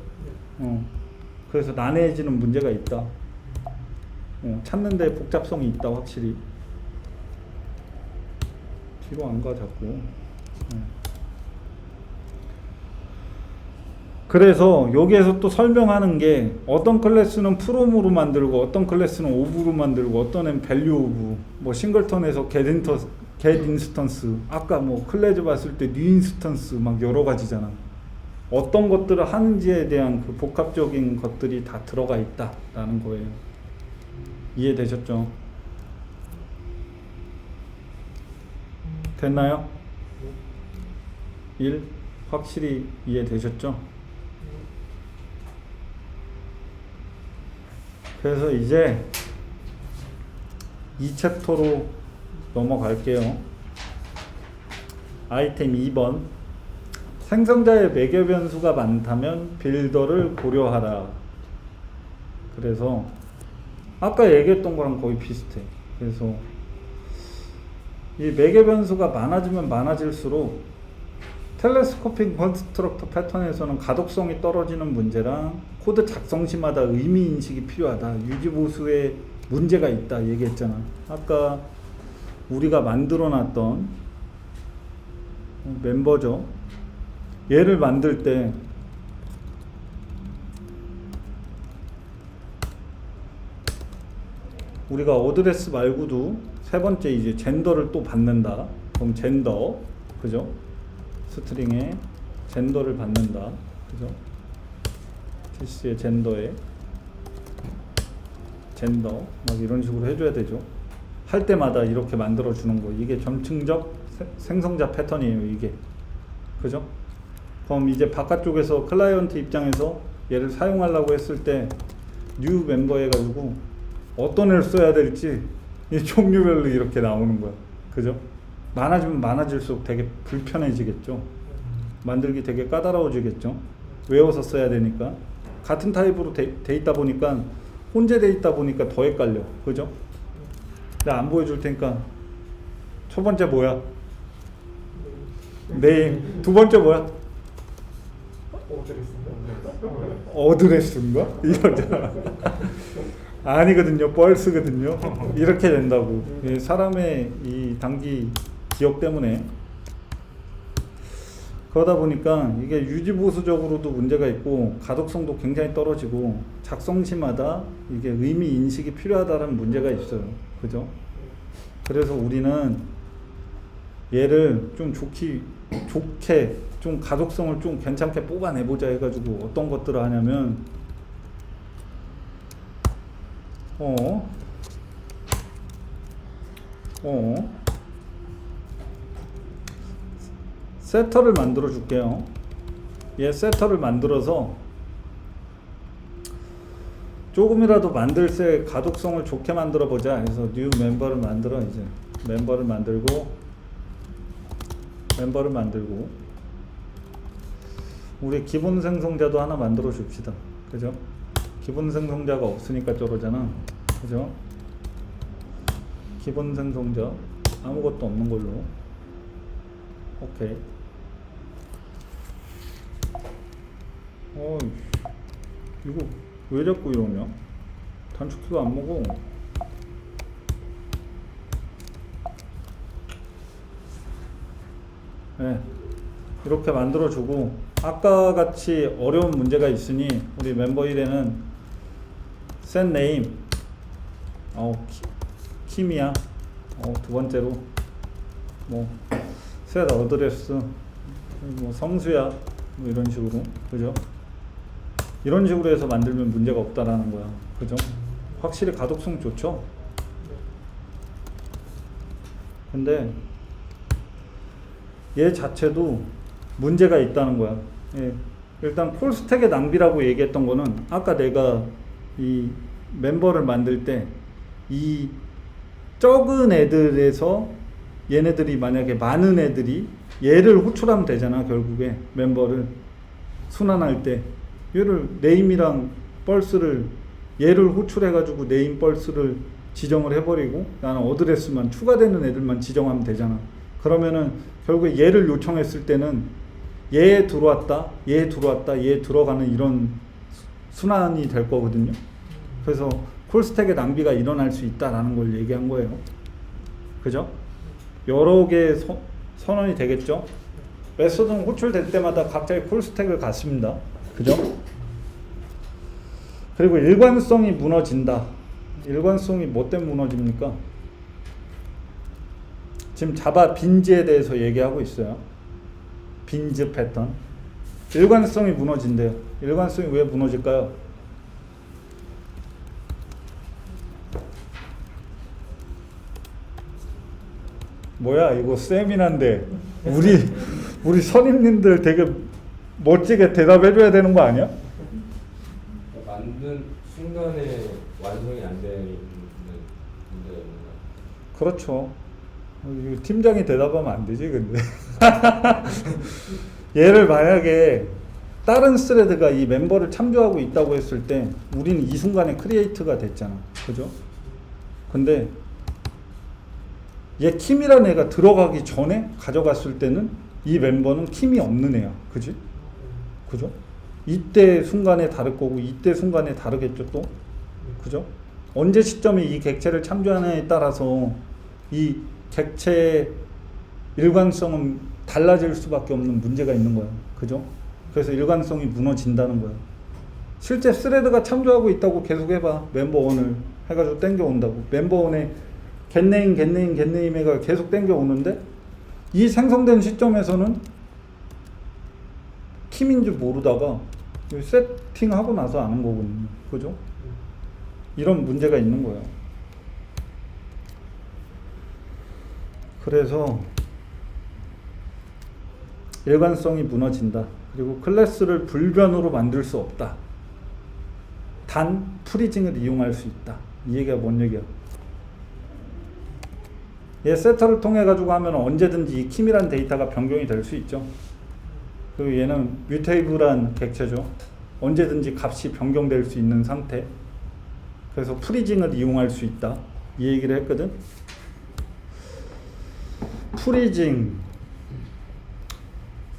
그래서 난해해지는 문제가 있다. 찾는데 복잡성이 있다, 확실히. 뒤로 안 가 자꾸. 그래서 여기에서 또 설명하는 게, 어떤 클래스는 프롬으로 만들고 어떤 클래스는 오브로 만들고 어떤 애는 밸류 오브, 뭐 싱글턴에서 get 인스턴스, 아까 뭐 클래즈 봤을 때 뉴 인스턴스 막 여러 가지잖아. 어떤 것들을 하는지에 대한 그 복합적인 것들이 다 들어가 있다라는 거예요. 이해되셨죠? 됐나요? 1. 확실히 이해되셨죠? 그래서 이제 2챕터로 넘어갈게요. 아이템 2번. 생성자의 매개 변수가 많다면 빌더를 고려하라. 그래서 아까 얘기했던 거랑 거의 비슷해. 그래서 이 매개 변수가 많아지면 많아질수록 텔레스코픽 컨스트럭터 패턴에서는 가독성이 떨어지는 문제랑 코드 작성 시마다 의미 인식이 필요하다, 유지보수에 문제가 있다 얘기했잖아. 아까 우리가 만들어 놨던 멤버죠. 얘를 만들 때 우리가 어드레스 말고도 세 번째 이제 젠더를 또 받는다. 그럼 젠더, 그죠? 스트링에 젠더를 받는다, 그죠? this의 젠더에 젠더 막 이런 식으로 해줘야 되죠. 할 때마다 이렇게 만들어 주는 거, 이게 점층적 생성자 패턴이에요, 이게. 그죠? 그럼 이제 바깥쪽에서 클라이언트 입장에서 얘를 사용하려고 했을 때 뉴 멤버 해가지고 어떤 애를 써야 될지 이 종류별로 이렇게 나오는 거야. 그죠? 많아지면 많아질수록 되게 불편해지겠죠. 만들기 되게 까다로워지겠죠. 외워서 써야 되니까. 같은 타입으로 돼 있다 보니까 혼재돼 있다 보니까 더 헷갈려. 그죠? 내가 안 보여줄 테니까 첫 번째 뭐야? 네임. 두 번째 뭐야? 어드레스인가? 이러잖아. 아니거든요. 뻘스거든요. 이렇게 된다고. 사람의 이 단기 기억 때문에. 그러다 보니까 이게 유지보수적으로도 문제가 있고 가독성도 굉장히 떨어지고 작성시마다 이게 의미 인식이 필요하다는 문제가 있어요. 그죠? 그래서 우리는 얘를 좀 좋게 좀 가독성을 좀 괜찮게 뽑아내보자 해가지고 어떤 것들을 하냐면 세터를 만들어 줄게요. 얘 세터를 만들어서 조금이라도 만들 때 가독성을 좋게 만들어 보자. 그래서 뉴 멤버를 만들어. 이제 멤버를 만들고 우리 기본 생성자도 하나 만들어 줍시다. 그죠? 기본 생성자가 없으니까 저러잖아. 그죠? 기본 생성자 아무것도 없는 걸로. 오케이. 이거 왜 자꾸 이러냐? 단축키가 안 먹어. 네, 이렇게 만들어주고 아까 같이 어려운 문제가 있으니 우리 멤버 1에는 set name 킴이야. 두 번째로 뭐 set address 뭐 성수야. 뭐 이런 식으로. 그죠? 이런 식으로 해서 만들면 문제가 없다라는 거야. 그죠? 확실히 가독성 좋죠? 근데 얘 자체도 문제가 있다는 거야. 예. 일단 콜스택의 낭비라고 얘기했던 거는 아까 내가 이 멤버를 만들 때 이 적은 애들에서 얘네들이 만약에 많은 애들이 얘를 호출하면 되잖아. 결국에 멤버를 순환할 때 얘를 네임이랑 펄스를 얘를 호출해 가지고 네임 펄스를 지정을 해버리고 나는 어드레스만 추가되는 애들만 지정하면 되잖아. 그러면은 결국에 얘를 요청했을 때는 얘 들어왔다 얘 들어가는 이런 순환이 될 거거든요. 그래서 콜스택의 낭비가 일어날 수 있다라는 걸 얘기한 거예요. 그죠? 여러 개의 선언이 되겠죠. 메소드는 호출될 때마다 각자의 콜스택을 갖습니다. 그죠? 그리고 일관성이 무너진다. 일관성이 뭐 때문에 무너집니까? 지금 자바 빈즈에 대해서 얘기하고 있어요. 빈즈 패턴. 일관성이 무너진대요. 일관성이 왜 무너질까요? 뭐야 이거 세미나인데 우리 선임님들 되게 멋지게 대답해줘야 되는 거 아니야? 만든 순간에 완성이 안 되는 문제가 있는가? 그렇죠. 팀장이 대답하면 안 되지 근데. 얘를 만약에 다른 스레드가 이 멤버를 참조하고 있다고 했을 때 우리는 이 순간에 크리에이트가 됐잖아. 그죠? 근데 얘 킴이라는 애가 들어가기 전에 가져갔을 때는 이 멤버는 킴이 없는 애야. 그지? 그죠? 이때 순간에 다를 거고 이때 순간에 다르겠죠 또. 그죠? 언제 시점에 이 객체를 참조하느냐에 따라서 이 객체의 일관성은 달라질 수밖에 없는 문제가 있는 거야. 그죠? 그래서 일관성이 무너진다는 거야. 실제 스레드가 참조하고 있다고 계속 해봐. 멤버 1을 해가지고 땡겨온다고. 멤버 1에 겟네임가 계속 땡겨오는데 이 생성된 시점에서는 킴인 줄 모르다가 세팅하고 나서 아는 거거든요. 그죠? 이런 문제가 있는 거예요. 그래서 일관성이 무너진다. 그리고 클래스를 불변으로 만들 수 없다. 단 프리징을 이용할 수 있다. 이 얘기가 뭔 얘기야? 얘 세터를 통해 가지고 하면 언제든지 이 킴이란 데이터가 변경이 될 수 있죠. 그리고 얘는 뮤테이블한 객체죠. 언제든지 값이 변경될 수 있는 상태. 그래서 프리징을 이용할 수 있다. 이 얘기를 했거든.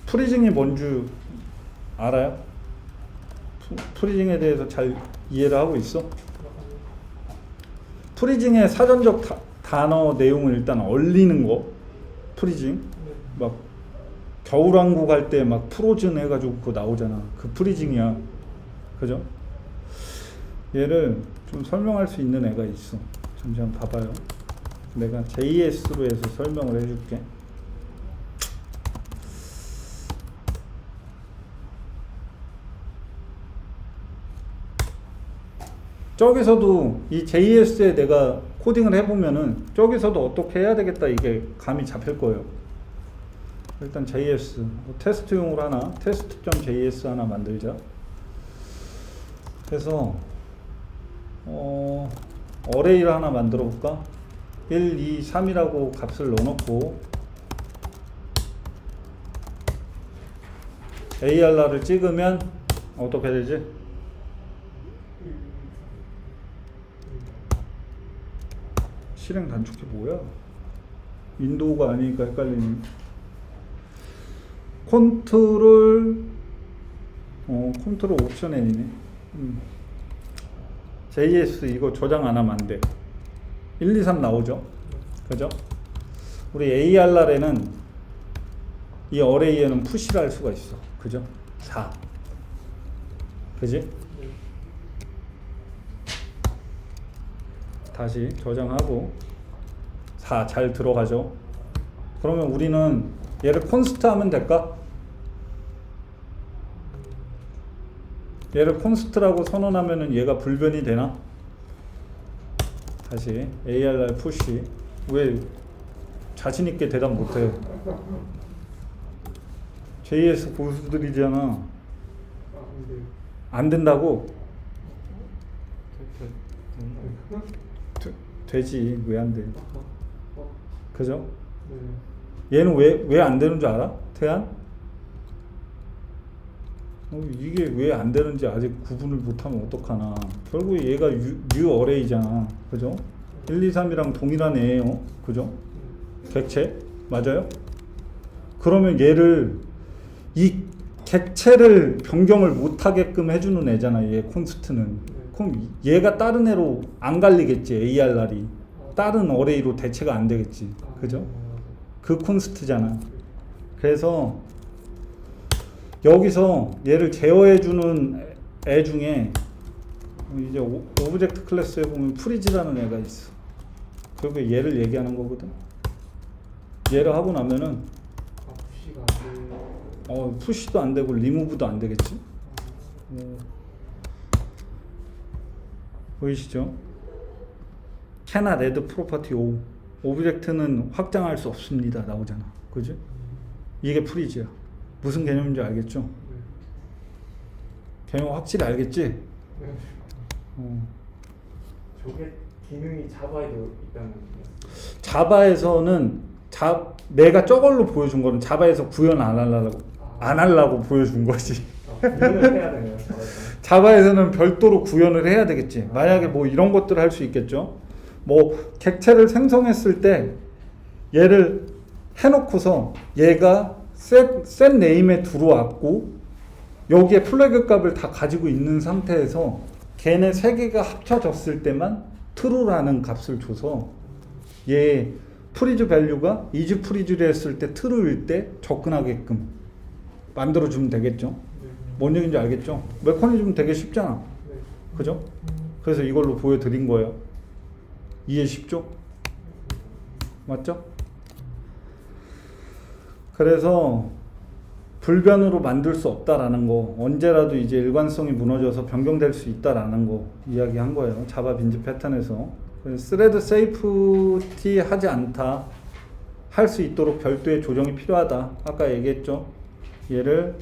프리징이 뭔지 알아요? 프리징에 대해서 잘 이해를 하고 있어? 프리징의 사전적 단어 내용을 일단 얼리는 거. 프리징 막 겨울왕국 할 때 막 프로즌 해가지고 그거 나오잖아. 그 프리징이야. 그죠? 얘를 좀 설명할 수 있는 애가 있어. 잠시만 봐봐요. 내가 JS로 해서 설명을 해줄게. 저기서도 이 JS에 내가 코딩을 해보면은 저기서도 어떻게 해야 되겠다 이게 감이 잡힐 거예요. 일단 JS 테스트용으로 하나 test.js 하나 만들자. 그래서 어레이를 하나 만들어 볼까? 1, 2, 3이라고 값을 넣어놓고 ARR을 찍으면 어떻게 되지? 실행 단축키 뭐야? 윈도우가 아니니까 헷갈리네. 컨트롤 옵션 N이네. JS 이거 저장 안 하면 안 돼. 1, 2, 3 나오죠? 그죠? 우리 ARR에는 이 어레이에는 푸시를 할 수가 있어. 그죠? 4. 그지? 다시 저장하고 4 잘 들어가죠? 그러면 우리는 얘를 콘스트 하면 될까? 얘를 콘스트라고 선언하면은 얘가 불변이 되나? 다시 ARR 푸시. 왜 자신 있게 대답 못해? JS 고수들이잖아. 안 된다고? 되지. 왜 안 돼? 그죠? 얘는 왜 안 되는 줄 알아? 태안? 이게 왜 안 되는지 아직 구분을 못하면 어떡하나. 결국에 얘가 뉴 어레이잖아. 그죠? 1, 2, 3이랑 동일한 애예요. 그죠? 객체? 맞아요? 그러면 얘를 이 객체를 변경을 못하게끔 해주는 애잖아. 얘 콘스트는. 그럼 얘가 다른 애로 안 갈리겠지. ARR이 다른 어레이로 대체가 안 되겠지. 그죠? 그 콘스트잖아. 그래서 여기서 얘를 제어해주는 애 중에 이제 오브젝트 클래스에 보면 프리즈라는 애가 있어. 결국에 얘를 얘기하는 거거든. 얘를 하고 나면은 푸시도 안 되고 리무브도 안 되겠지. 보이시죠? cannot add property O. 오브젝트는 확장할 수 없습니다. 나오잖아. 그지? 이게 프리즈야. 무슨 개념인지 알겠죠? 개념 확실히 알겠지? 저게 기능이 자바에도 있다는 거죠? 자바에서는 내가 저걸로 보여준 거는 자바에서 구현 안 하려고 보여준 거지. 구현을 해야 되네요. 자바에서는 별도로 구현을 해야 되겠지. 만약에 뭐 이런 것들을 할 수 있겠죠. 뭐 객체를 생성했을 때 얘를 해놓고서 얘가 set name에 들어왔고 여기에 플래그 값을 다 가지고 있는 상태에서 걔네 세 개가 합쳐졌을 때만 true라는 값을 줘서 얘 프리즈 밸류가 is 프리즈를 했을 때 true일 때 접근하게끔 만들어주면 되겠죠. 뭔 얘기인지 알겠죠? 메커니즘 되게 쉽잖아. 그죠? 그래서 이걸로 보여드린 거예요. 이해 쉽죠? 맞죠? 그래서 불변으로 만들 수 없다라는 거, 언제라도 이제 일관성이 무너져서 변경될 수 있다라는 거 이야기한 거예요. 자바 빈즈 패턴에서. 스레드 세이프티 하지 않다. 할 수 있도록 별도의 조정이 필요하다. 아까 얘기했죠. 얘를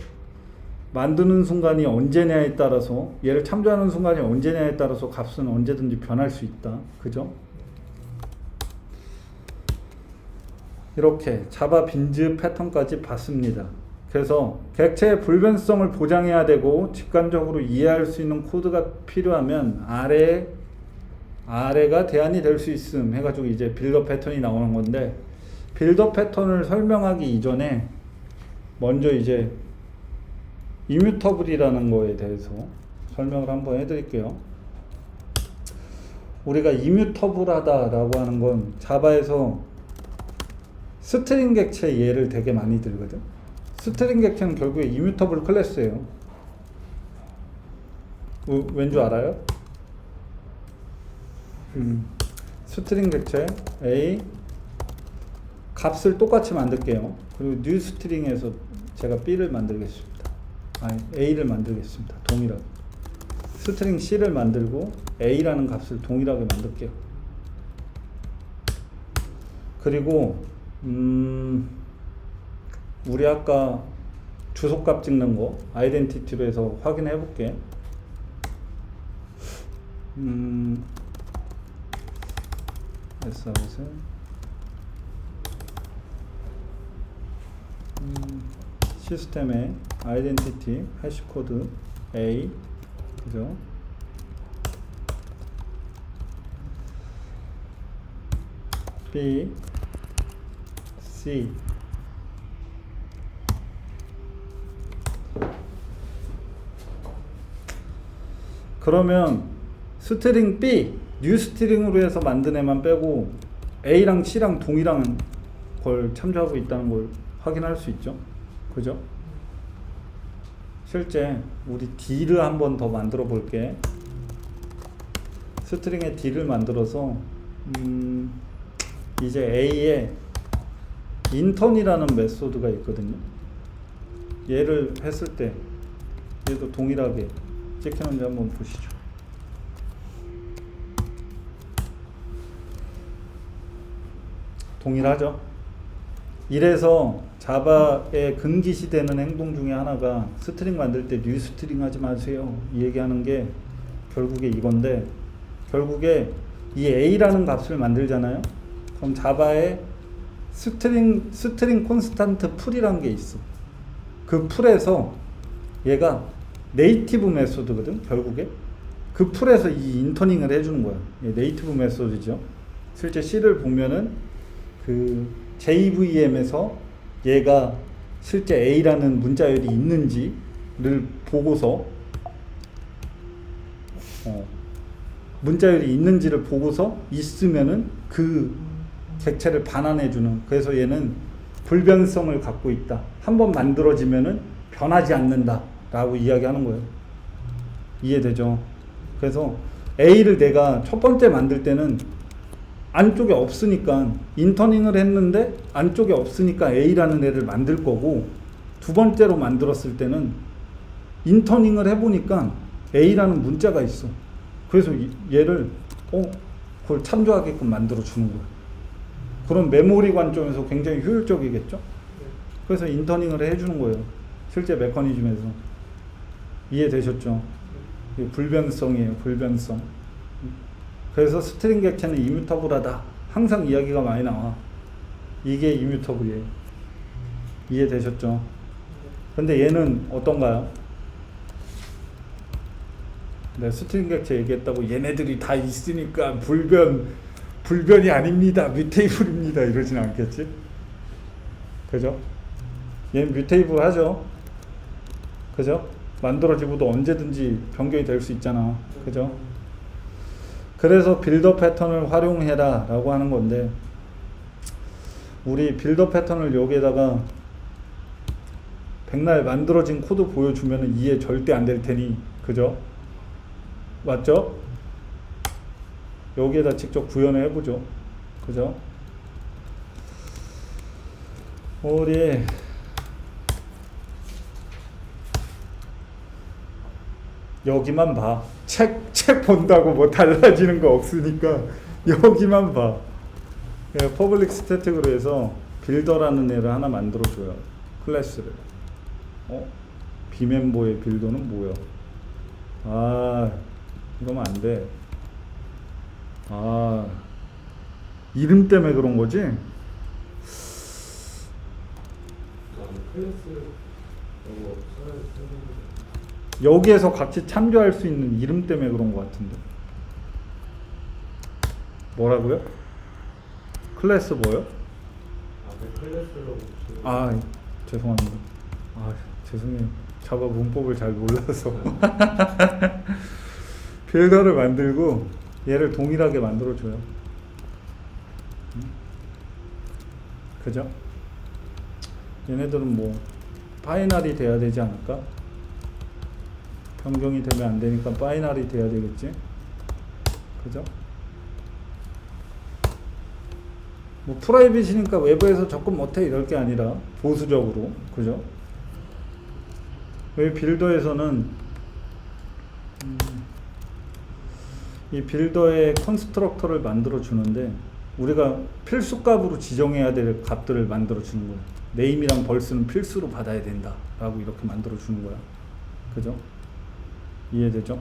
만드는 순간이 언제냐에 따라서, 얘를 참조하는 순간이 언제냐에 따라서 값은 언제든지 변할 수 있다. 그죠? 이렇게 자바 빈즈 패턴까지 봤습니다. 그래서 객체의 불변성을 보장해야 되고 직관적으로 이해할 수 있는 코드가 필요하면 아래가 대안이 될 수 있음 해가지고 이제 빌더 패턴이 나오는 건데, 빌더 패턴을 설명하기 이전에 먼저 이제 이뮤터블이라는 거에 대해서 설명을 한번 해드릴게요. 우리가 이뮤터블하다라고 하는 건 자바에서 스트링 객체 예를 되게 많이 들거든. 스트링 객체는 결국에 이뮤터블 클래스예요. 왠 줄 알아요? 스트링 객체 A 값을 똑같이 만들게요. 그리고 new 스트링에서 제가 B를 만들겠습니다. 아니 A를 만들겠습니다. 동일하게. 스트링 C를 만들고 A라는 값을 동일하게 만들게요. 그리고 우리 아까 주소값 찍는 거 아이덴티티로 해서 확인해 볼게. 시스템의 아이덴티티 해시코드 A, 그죠? B, C. 그러면 스트링 B, 뉴 스트링으로 해서 만든 애만 빼고 A랑 C랑 동일한 걸 참조하고 있다는 걸 확인할 수 있죠. 그죠? 실제 우리 D를 한 번 더 만들어 볼게. 스트링에 D를 만들어서 이제 A에 인턴이라는 메소드가 있거든요. 얘를 했을 때 얘도 동일하게 찍히는지 한번 보시죠. 동일하죠. 이래서 자바의 금기시되는 행동 중에 하나가 스트링 만들 때 뉴 스트링 하지 마세요 이 얘기하는 게 결국에 이건데, 결국에 이 A라는 값을 만들잖아요. 그럼 자바에 스트링 콘스탄트 풀이라는 게 있어. 그 풀에서 얘가 네이티브 메소드거든. 결국에 그 풀에서 이 인터닝을 해주는 거야. 네이티브 메소드죠. 실제 C를 보면은 그 JVM에서 얘가 실제 A라는 문자열이 있는지를 보고서 문자열이 있는지를 보고서 있으면은 그 객체를 반환해주는, 그래서 얘는 불변성을 갖고 있다. 한번 만들어지면은 변하지 않는다 라고 이야기하는 거예요. 이해되죠? 그래서 A를 내가 첫 번째 만들 때는 안쪽에 없으니까 인터닝을 했는데 안쪽에 없으니까 A라는 애를 만들 거고, 두 번째로 만들었을 때는 인터닝을 해보니까 A라는 문자가 있어. 그래서 얘를 그걸 참조하게끔 만들어 주는 거야. 그럼 메모리 관점에서 굉장히 효율적이겠죠? 그래서 인터닝을 해주는 거예요. 실제 메커니즘에서. 이해되셨죠? 이게 불변성이에요. 불변성. 그래서 스트링 객체는 이뮤터블하다. 항상 이야기가 많이 나와. 이게 이뮤터블이에요. 이해되셨죠? 근데 얘는 어떤가요? 네, 스트링 객체 얘기했다고 얘네들이 다 있으니까 불변이 아닙니다. 뮤테이블입니다. 이러진 않겠지? 그죠? 얘는 뮤테이블 하죠? 그죠? 만들어지고도 언제든지 변경이 될 수 있잖아. 그죠? 그래서 빌더 패턴을 활용해라 라고 하는 건데, 우리 빌더 패턴을 여기에다가 백날 만들어진 코드 보여주면 이해 절대 안 될 테니, 그죠? 맞죠? 여기에다 직접 구현을 해보죠. 그죠? 우리 여기만 봐. 책 본다고 뭐 달라지는 거 없으니까 여기만 봐. 퍼블릭 스태틱으로 해서 빌더라는 애를 하나 만들어줘요. 클래스를. 비멤버의 빌더는 뭐야? 아, 이러면 안 돼. 아, 이름 때문에 그런 거지? 클래스 이거 여기에서 같이 참조할 수 있는 이름 때문에 그런 것 같은데. 뭐라고요? 클래스 뭐요? 앞에 클래스로 붙이는 아, 죄송합니다. 아, 죄송해요. 자바 문법을 잘 몰라서. 빌더를 만들고 얘를 동일하게 만들어줘요. 그죠? 얘네들은 뭐 파이널이 돼야 되지 않을까? 변경이 되면 안 되니까 파이널이 돼야 되겠지? 그죠? 뭐 프라이빗이니까 외부에서 접근 못해 이럴 게 아니라 보수적으로, 그죠? 왜 빌더에서는 이 빌더의 컨스트럭터를 만들어 주는데 우리가 필수 값으로 지정해야 될 값들을 만들어 주는 거야. 네임이랑 벌스는 필수로 받아야 된다 라고 이렇게 만들어 주는 거야. 그죠? 이해되죠?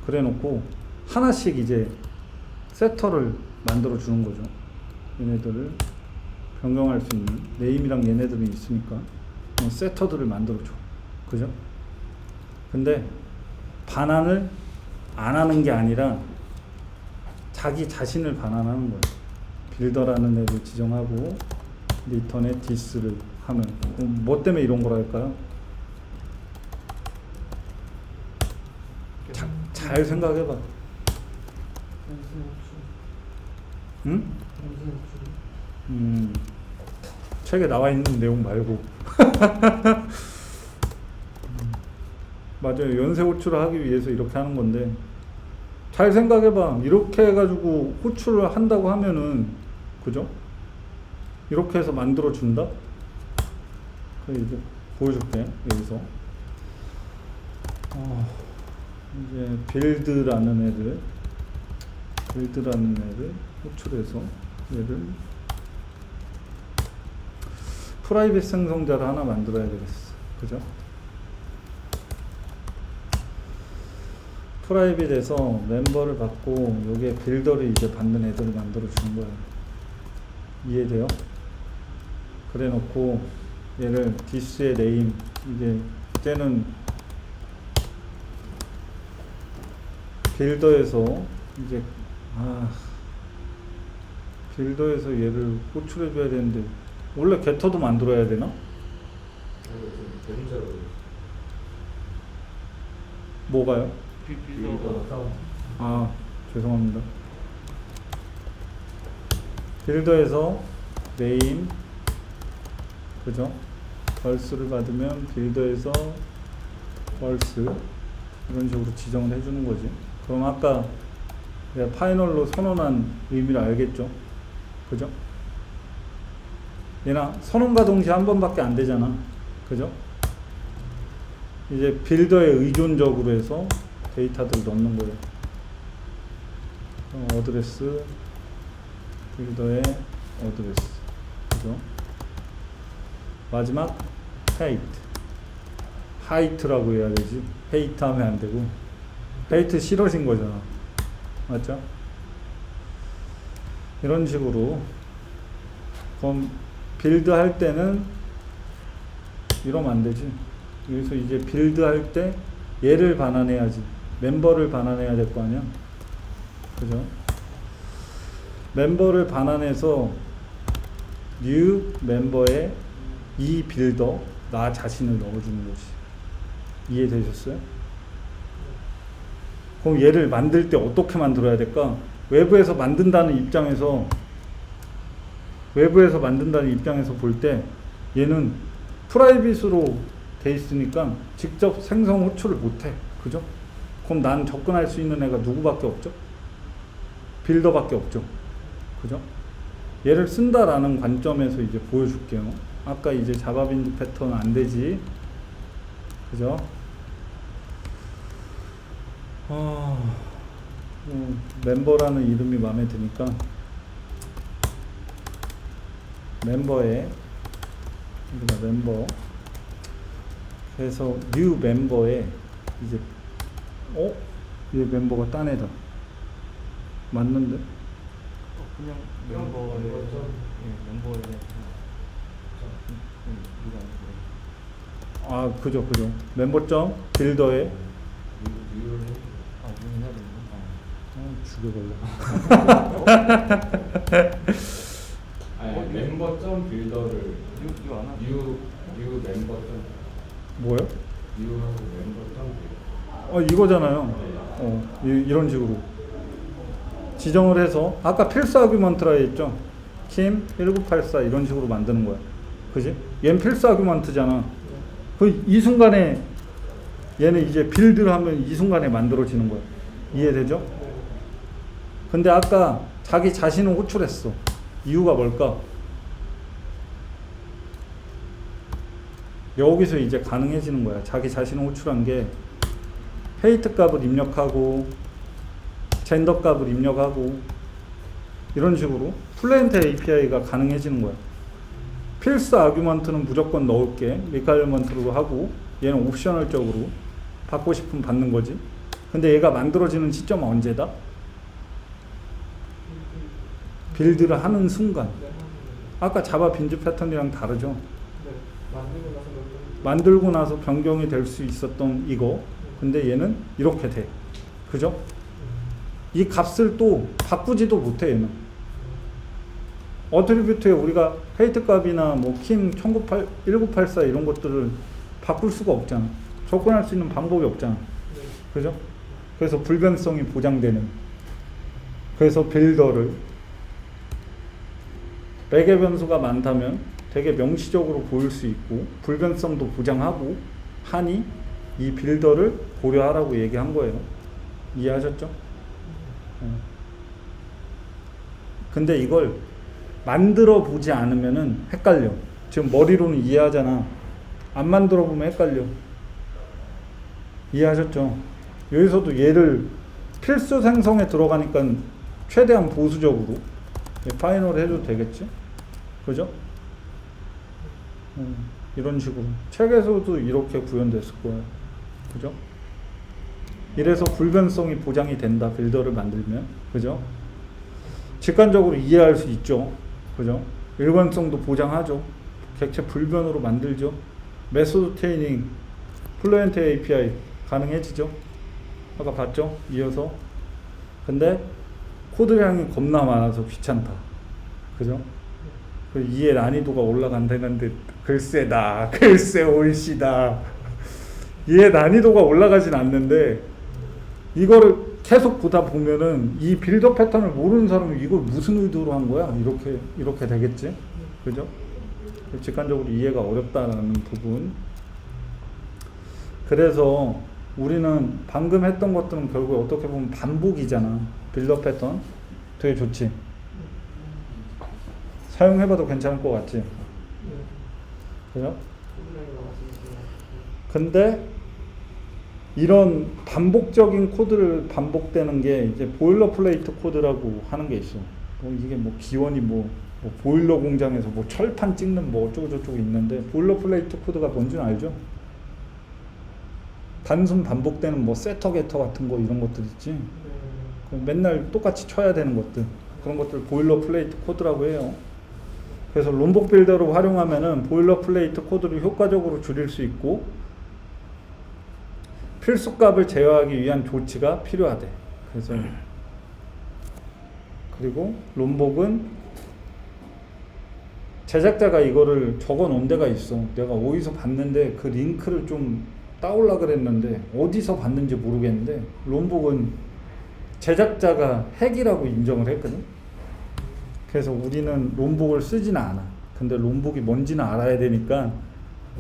그래 놓고 하나씩 이제 세터를 만들어 주는 거죠. 얘네들을 변경할 수 있는 네임이랑 얘네들이 있으니까 세터들을 만들어 줘. 그죠? 근데 반환을 안 하는 게 아니라 자기 자신을 반환하는 거예요. 빌더라는 애를 지정하고 리턴에 디스를 하면 뭐 때문에 이런 거랄까요? 잘 생각해봐. 응? 책에 나와 있는 내용 말고. 맞아요. 연쇄 호출을 하기 위해서 이렇게 하는 건데 잘 생각해봐. 이렇게 해가지고 호출을 한다고 하면은 그죠? 이렇게 해서 만들어 준다. 이제 보여줄게. 여기서 이제 빌드라는 애를 호출해서 얘를 프라이빗 생성자를 하나 만들어야 되겠어. 그죠? 프라이빗에서 멤버를 받고 여기에 빌더를 이제 받는 애들을 만들어 주는 거예요. 이해돼요? 그래 놓고 얘를 디스의 네임, 이게 이제는 빌더에서 이제 빌더에서 얘를 호출해 줘야 되는데 원래 게터도 만들어야 되나? 대문자로 뭐가요? 빌더 아, 죄송합니다. 빌더에서 네임, 그죠? 벌스를 받으면 빌더에서 벌스 이런 식으로 지정을 해주는 거지. 그럼 아까 내가 파이널로 선언한 의미를 알겠죠? 그죠? 얘나 선언과 동시에 한 번밖에 안 되잖아. 그죠? 이제 빌더에 의존적으로 해서 데이터들을 넣는 거예요. 어드레스, 빌더의 어드레스, 그죠? 마지막 height, 하이트라고 해야 되지. 헤이트 하면 안 되고 헤이트 싫어진 거잖아. 맞죠? 이런 식으로. 그럼 빌드 할 때는 이러면 안 되지. 여기서 이제 빌드 할 때 얘를 반환해야지. 멤버를 반환해야 될 거 아니야. 그죠? 멤버를 반환해서 new 멤버에 이 빌더 나 자신을 넣어주는 거지. 이해되셨어요? 그럼 얘를 만들 때 어떻게 만들어야 될까? 외부에서 만든다는 입장에서 볼 때 얘는 프라이빗으로 돼 있으니까 직접 생성 호출을 못해. 그죠? 그럼 난 접근할 수 있는 애가 누구밖에 없죠? 빌더밖에 없죠. 그죠? 얘를 쓴다라는 관점에서 이제 보여줄게요. 아까 이제 자바 빈드 패턴은 안 되지. 그죠? 멤버라는 이름이 마음에 드니까 멤버에 우리가 멤버 그래서 new 멤버에 이제 얘 멤버가 딴 애다. 맞는데? 그냥 멤버에 멤버에 누가 아니고 아 그죠. 멤버점 빌더에 유는 해야 되는 아니 멤버점 빌더를 유 안 하죠. 유 멤버점 뭐요? 유하고 멤버점 빌더. 이거잖아요. 이런 식으로 지정을 해서 아까 필수 아규먼트라 했죠. 킴 1984 이런 식으로 만드는 거야. 그지? 얘는 필수 아규먼트잖아. 이 순간에 얘는 이제 빌드를 하면 이 순간에 만들어지는 거야. 이해되죠? 근데 아까 자기 자신을 호출했어. 이유가 뭘까? 여기서 이제 가능해지는 거야. 자기 자신을 호출한 게 헤이트 값을 입력하고 젠더 값을 입력하고 이런 식으로 플레인트 API가 가능해지는 거야. 필수 아규먼트는 무조건 넣을게 리퀘어먼트로 하고 얘는 옵셔널적으로 받고 싶으면 받는 거지. 근데 얘가 만들어지는 시점은 언제다? 빌드를 하는 순간. 아까 자바 빈즈 패턴이랑 다르죠. 네. 만들고 나서 변경이 될 수 있었던 이거. 근데 얘는 이렇게 돼. 그죠? 이 값을 또 바꾸지도 못해 얘는. 어트리뷰트에 우리가 헤이트 값이나 킴 1984 이런 것들을 바꿀 수가 없잖아. 접근할 수 있는 방법이 없잖아. 그죠? 그래서 불변성이 보장되는. 그래서 빌더를 백의 변수가 많다면 되게 명시적으로 보일 수 있고 불변성도 보장하고 하니 이 빌더를 고려하라고 얘기한 거예요. 이해하셨죠? 근데 이걸 만들어 보지 않으면은 헷갈려. 지금 머리로는 이해하잖아. 안 만들어 보면 헷갈려. 이해하셨죠? 여기서도 얘를 필수 생성에 들어가니까 최대한 보수적으로 파이널 해도 되겠지? 그죠? 이런 식으로 책에서도 이렇게 구현됐을 거예요. 그죠? 이래서 불변성이 보장이 된다. 빌더를 만들면. 그죠? 직관적으로 이해할 수 있죠. 그죠? 일관성도 보장하죠. 객체 불변으로 만들죠. 메소드 트레이닝, 플루엔트 API 가능해지죠. 아까 봤죠? 이어서. 근데 코드량이 겁나 많아서 귀찮다. 그죠? 이해 난이도가 올라간다는데 글쎄다. 글쎄 올시다. 이해 난이도가 올라가진 않는데 이거를 계속 보다 보면은 이 빌더 패턴을 모르는 사람은 이걸 무슨 의도로 한 거야? 이렇게 되겠지? 그죠? 직관적으로 이해가 어렵다라는 부분. 그래서 우리는 방금 했던 것들은 결국 어떻게 보면 반복이잖아. 빌더 패턴 되게 좋지? 사용해봐도 괜찮을 것 같지? 그죠? 근데 이런 반복적인 코드를 반복되는 게 이제 보일러플레이트 코드라고 하는 게 있어. 이게 기원이 보일러 공장에서 철판 찍는 어쩌고 저쩌고 있는데 보일러플레이트 코드가 뭔지는 알죠? 단순 반복되는 세터 게터 같은 거 이런 것들 있지. 맨날 똑같이 쳐야 되는 것들, 그런 것들 보일러플레이트 코드라고 해요. 그래서 롬복 빌더를 활용하면은 보일러플레이트 코드를 효과적으로 줄일 수 있고 필수값을 제어하기 위한 조치가 필요하대. 그래서 그리고 롬복은 제작자가 이거를 적어 놓은 데가 있어. 내가 어디서 봤는데 그 링크를 좀 따올라 그랬는데 어디서 봤는지 모르겠는데 롬복은 제작자가 핵이라고 인정을 했거든. 그래서 우리는 롬복을 쓰지는 않아. 근데 롬복이 뭔지는 알아야 되니까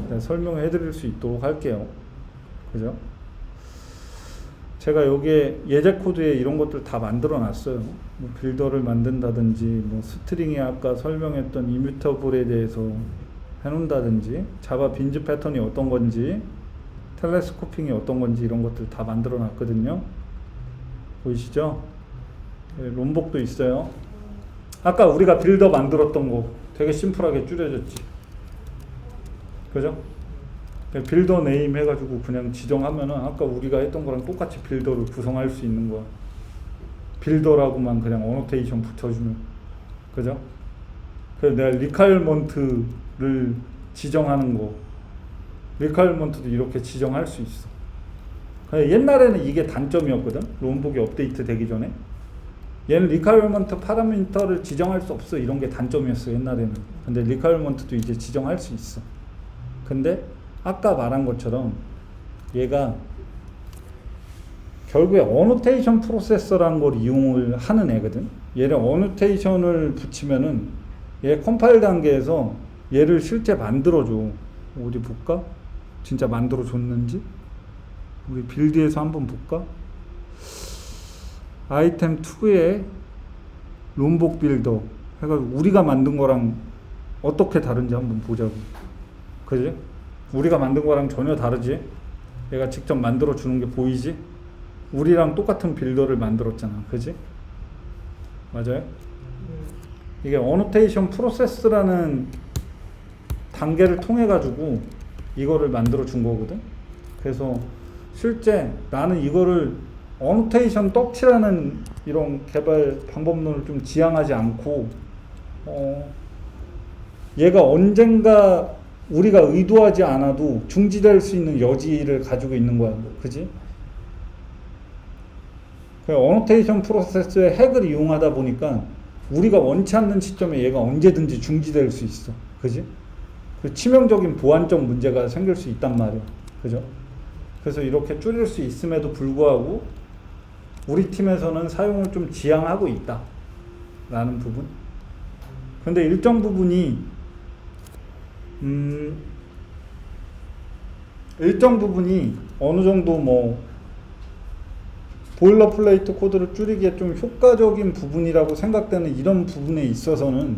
내가 설명해 드릴 수 있도록 할게요. 그죠? 제가 여기에 예제 코드에 이런 것들 다 만들어 놨어요. 빌더를 만든다든지 스트링에 아까 설명했던 이뮤터블에 대해서 해놓는다든지 자바 빈즈 패턴이 어떤 건지 텔레스코핑이 어떤 건지 이런 것들 다 만들어 놨거든요. 보이시죠? 네, 롬복도 있어요. 아까 우리가 빌더 만들었던 거 되게 심플하게 줄여졌지. 그죠? 빌더 네임 해가지고 그냥 지정하면은 아까 우리가 했던 거랑 똑같이 빌더를 구성할 수 있는 거야. 빌더라고만 그냥 어노테이션 붙여주면, 그죠? 그래서 내가 리퀘어먼트를 지정하는 거, 리퀘어먼트도 이렇게 지정할 수 있어. 옛날에는 이게 단점이었거든. 롬북이 업데이트 되기 전에 얘는 리퀘어먼트 파라미터를 지정할 수 없어, 이런 게 단점이었어 옛날에는. 근데 리퀘어먼트도 이제 지정할 수 있어. 근데 아까 말한 것처럼 얘가 결국에 어노테이션 프로세서라는 걸 이용을 하는 애거든. 얘를 어노테이션을 붙이면은 얘 컴파일 단계에서 얘를 실제 만들어줘. 어디 볼까? 진짜 만들어줬는지? 우리 빌드에서 한번 볼까? 아이템 2에 롬복 빌더 해가지고 우리가 만든 거랑 어떻게 다른지 한번 보자고. 그지? 우리가 만든 거랑 전혀 다르지? 얘가 직접 만들어 주는 게 보이지? 우리랑 똑같은 빌더를 만들었잖아. 그지? 맞아요? 이게 어노테이션 프로세스라는 단계를 통해 가지고 이거를 만들어 준 거거든. 그래서 실제 나는 이거를 어노테이션 떡치라는 이런 개발 방법론을 좀 지향하지 않고 얘가 언젠가 우리가 의도하지 않아도 중지될 수 있는 여지를 가지고 있는 거야. 그지? 어노테이션 프로세스의 핵을 이용하다 보니까 우리가 원치 않는 시점에 얘가 언제든지 중지될 수 있어. 그지? 그 치명적인 보안적 문제가 생길 수 있단 말이야. 그죠? 그래서 이렇게 줄일 수 있음에도 불구하고 우리 팀에서는 사용을 좀 지향하고 있다 라는 부분. 근데 일정 부분이 어느 정도 뭐 보일러플레이트 코드를 줄이기에 좀 효과적인 부분이라고 생각되는 이런 부분에 있어서는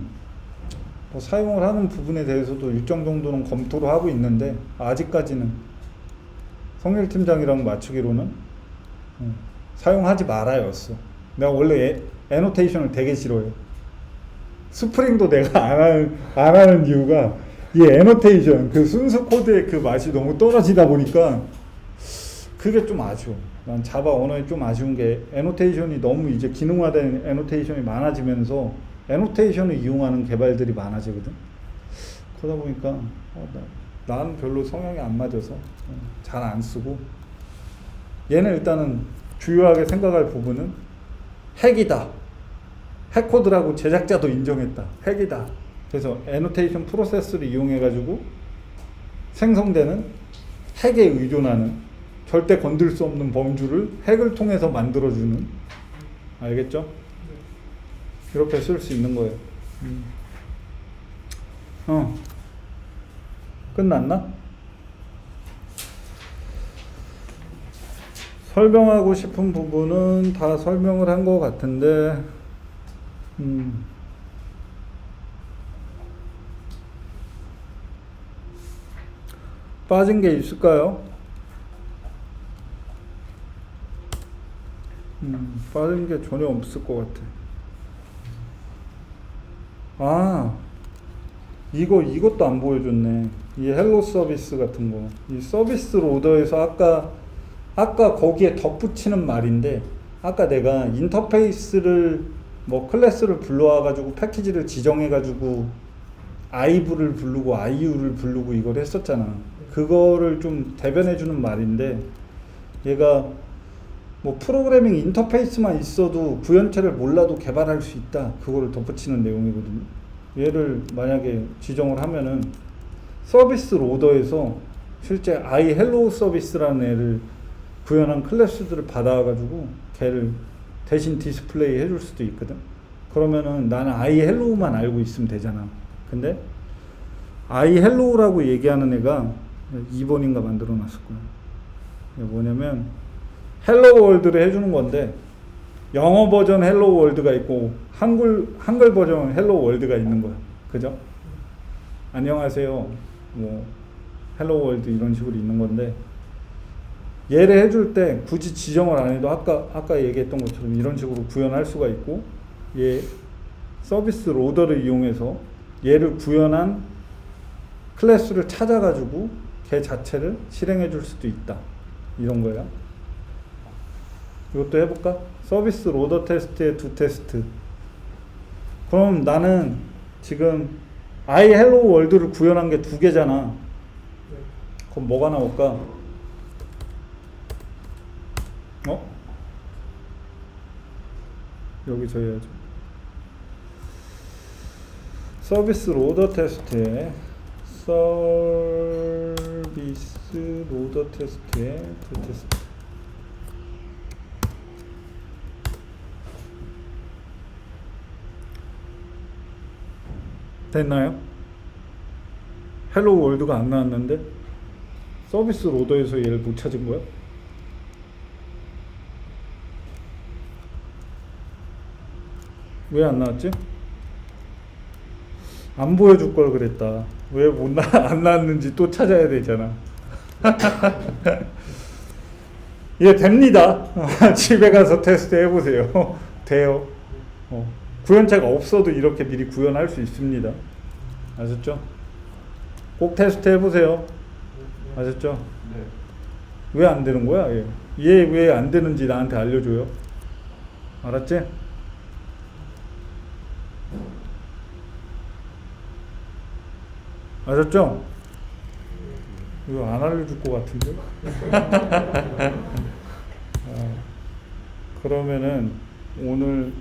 뭐 사용을 하는 부분에 대해서도 일정 정도는 검토를 하고 있는데 아직까지는 성일 팀장이랑 맞추기로는 사용하지 말아였어. 내가 원래 애노테이션을 되게 싫어해. 스프링도 내가 안 하는 이유가 이 애노테이션 그 순수 코드의 그 맛이 너무 떨어지다 보니까 그게 좀 아쉬워. 난 자바 언어에 좀 아쉬운 게 애노테이션이 너무 이제 기능화된 애노테이션이 많아지면서 애노테이션을 이용하는 개발들이 많아지거든. 그러다 보니까 나는 별로 성향이 안 맞아서 잘 안 쓰고, 얘는 일단은 주요하게 생각할 부분은 핵이다. 핵코드라고 제작자도 인정했다. 핵이다. 그래서 애노테이션 프로세스를 이용해 가지고 생성되는 핵에 의존하는 절대 건들 수 없는 범주를 핵을 통해서 만들어주는, 알겠죠? 이렇게 쓸 수 있는 거예요. 끝났나? 설명하고 싶은 부분은 다 설명을 한 것 같은데, 빠진 게 있을까요? 빠진 게 전혀 없을 것 같아. 아, 이것도 안 보여줬네. 이 헬로 서비스 같은 거. 이 서비스 로더에서 아까 거기에 덧붙이는 말인데, 아까 내가 인터페이스를 뭐 클래스를 불러와가지고 패키지를 지정해가지고 아이브를 부르고 아이유를 부르고 이걸 했었잖아. 그거를 좀 대변해주는 말인데, 얘가 뭐 프로그래밍 인터페이스만 있어도 구현체를 몰라도 개발할 수 있다. 그거를 덧붙이는 내용이거든요. 얘를 만약에 지정을 하면은 서비스 로더에서 실제 iHello 서비스라는 애를 구현한 클래스들을 받아가지고 걔를 대신 디스플레이 해줄 수도 있거든. 그러면은 나는 iHello만 알고 있으면 되잖아. 근데 iHello라고 얘기하는 애가 2번인가 만들어 놨을 거야. 이게 뭐냐면 헬로 월드를 해주는 건데, 영어 버전 헬로 월드가 있고 한글 버전 헬로 월드가 있는 거야. 그죠? 안녕하세요. 뭐 헬로 월드 이런 식으로 있는 건데, 얘를 해줄 때 굳이 지정을 안 해도 아까 얘기했던 것처럼 이런 식으로 구현할 수가 있고, 얘 서비스 로더를 이용해서 얘를 구현한 클래스를 찾아가지고 걔 자체를 실행해 줄 수도 있다. 이런 거야. 이것도 해볼까? 서비스 로더 테스트에 두 테스트. 그럼 나는 지금 I hello world를 구현한 게 두 개잖아. 그럼 뭐가 나올까? 여기서 해야죠. 서비스 로더 테스트에 두 테스트. 됐나요? 헬로 월드가 안 나왔는데 서비스 로더에서 얘를 못 찾은 거야? 왜 안 나왔지? 안 보여줄 걸 그랬다. 왜 안 나왔는지 또 찾아야 되잖아. 예, 됩니다. 집에 가서 테스트 해보세요. 돼요. 구현체가 없어도 이렇게 미리 구현할 수 있습니다. 아셨죠? 꼭 테스트 해보세요. 아셨죠? 네. 왜 안 되는 거야? 얘 왜 안 되는지 나한테 알려줘요. 알았지? 아셨죠? 이거 안 알려줄 것 같은데? 그러면은 오늘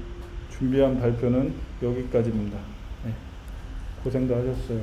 준비한 발표는 여기까지입니다. 네. 고생도 하셨어요.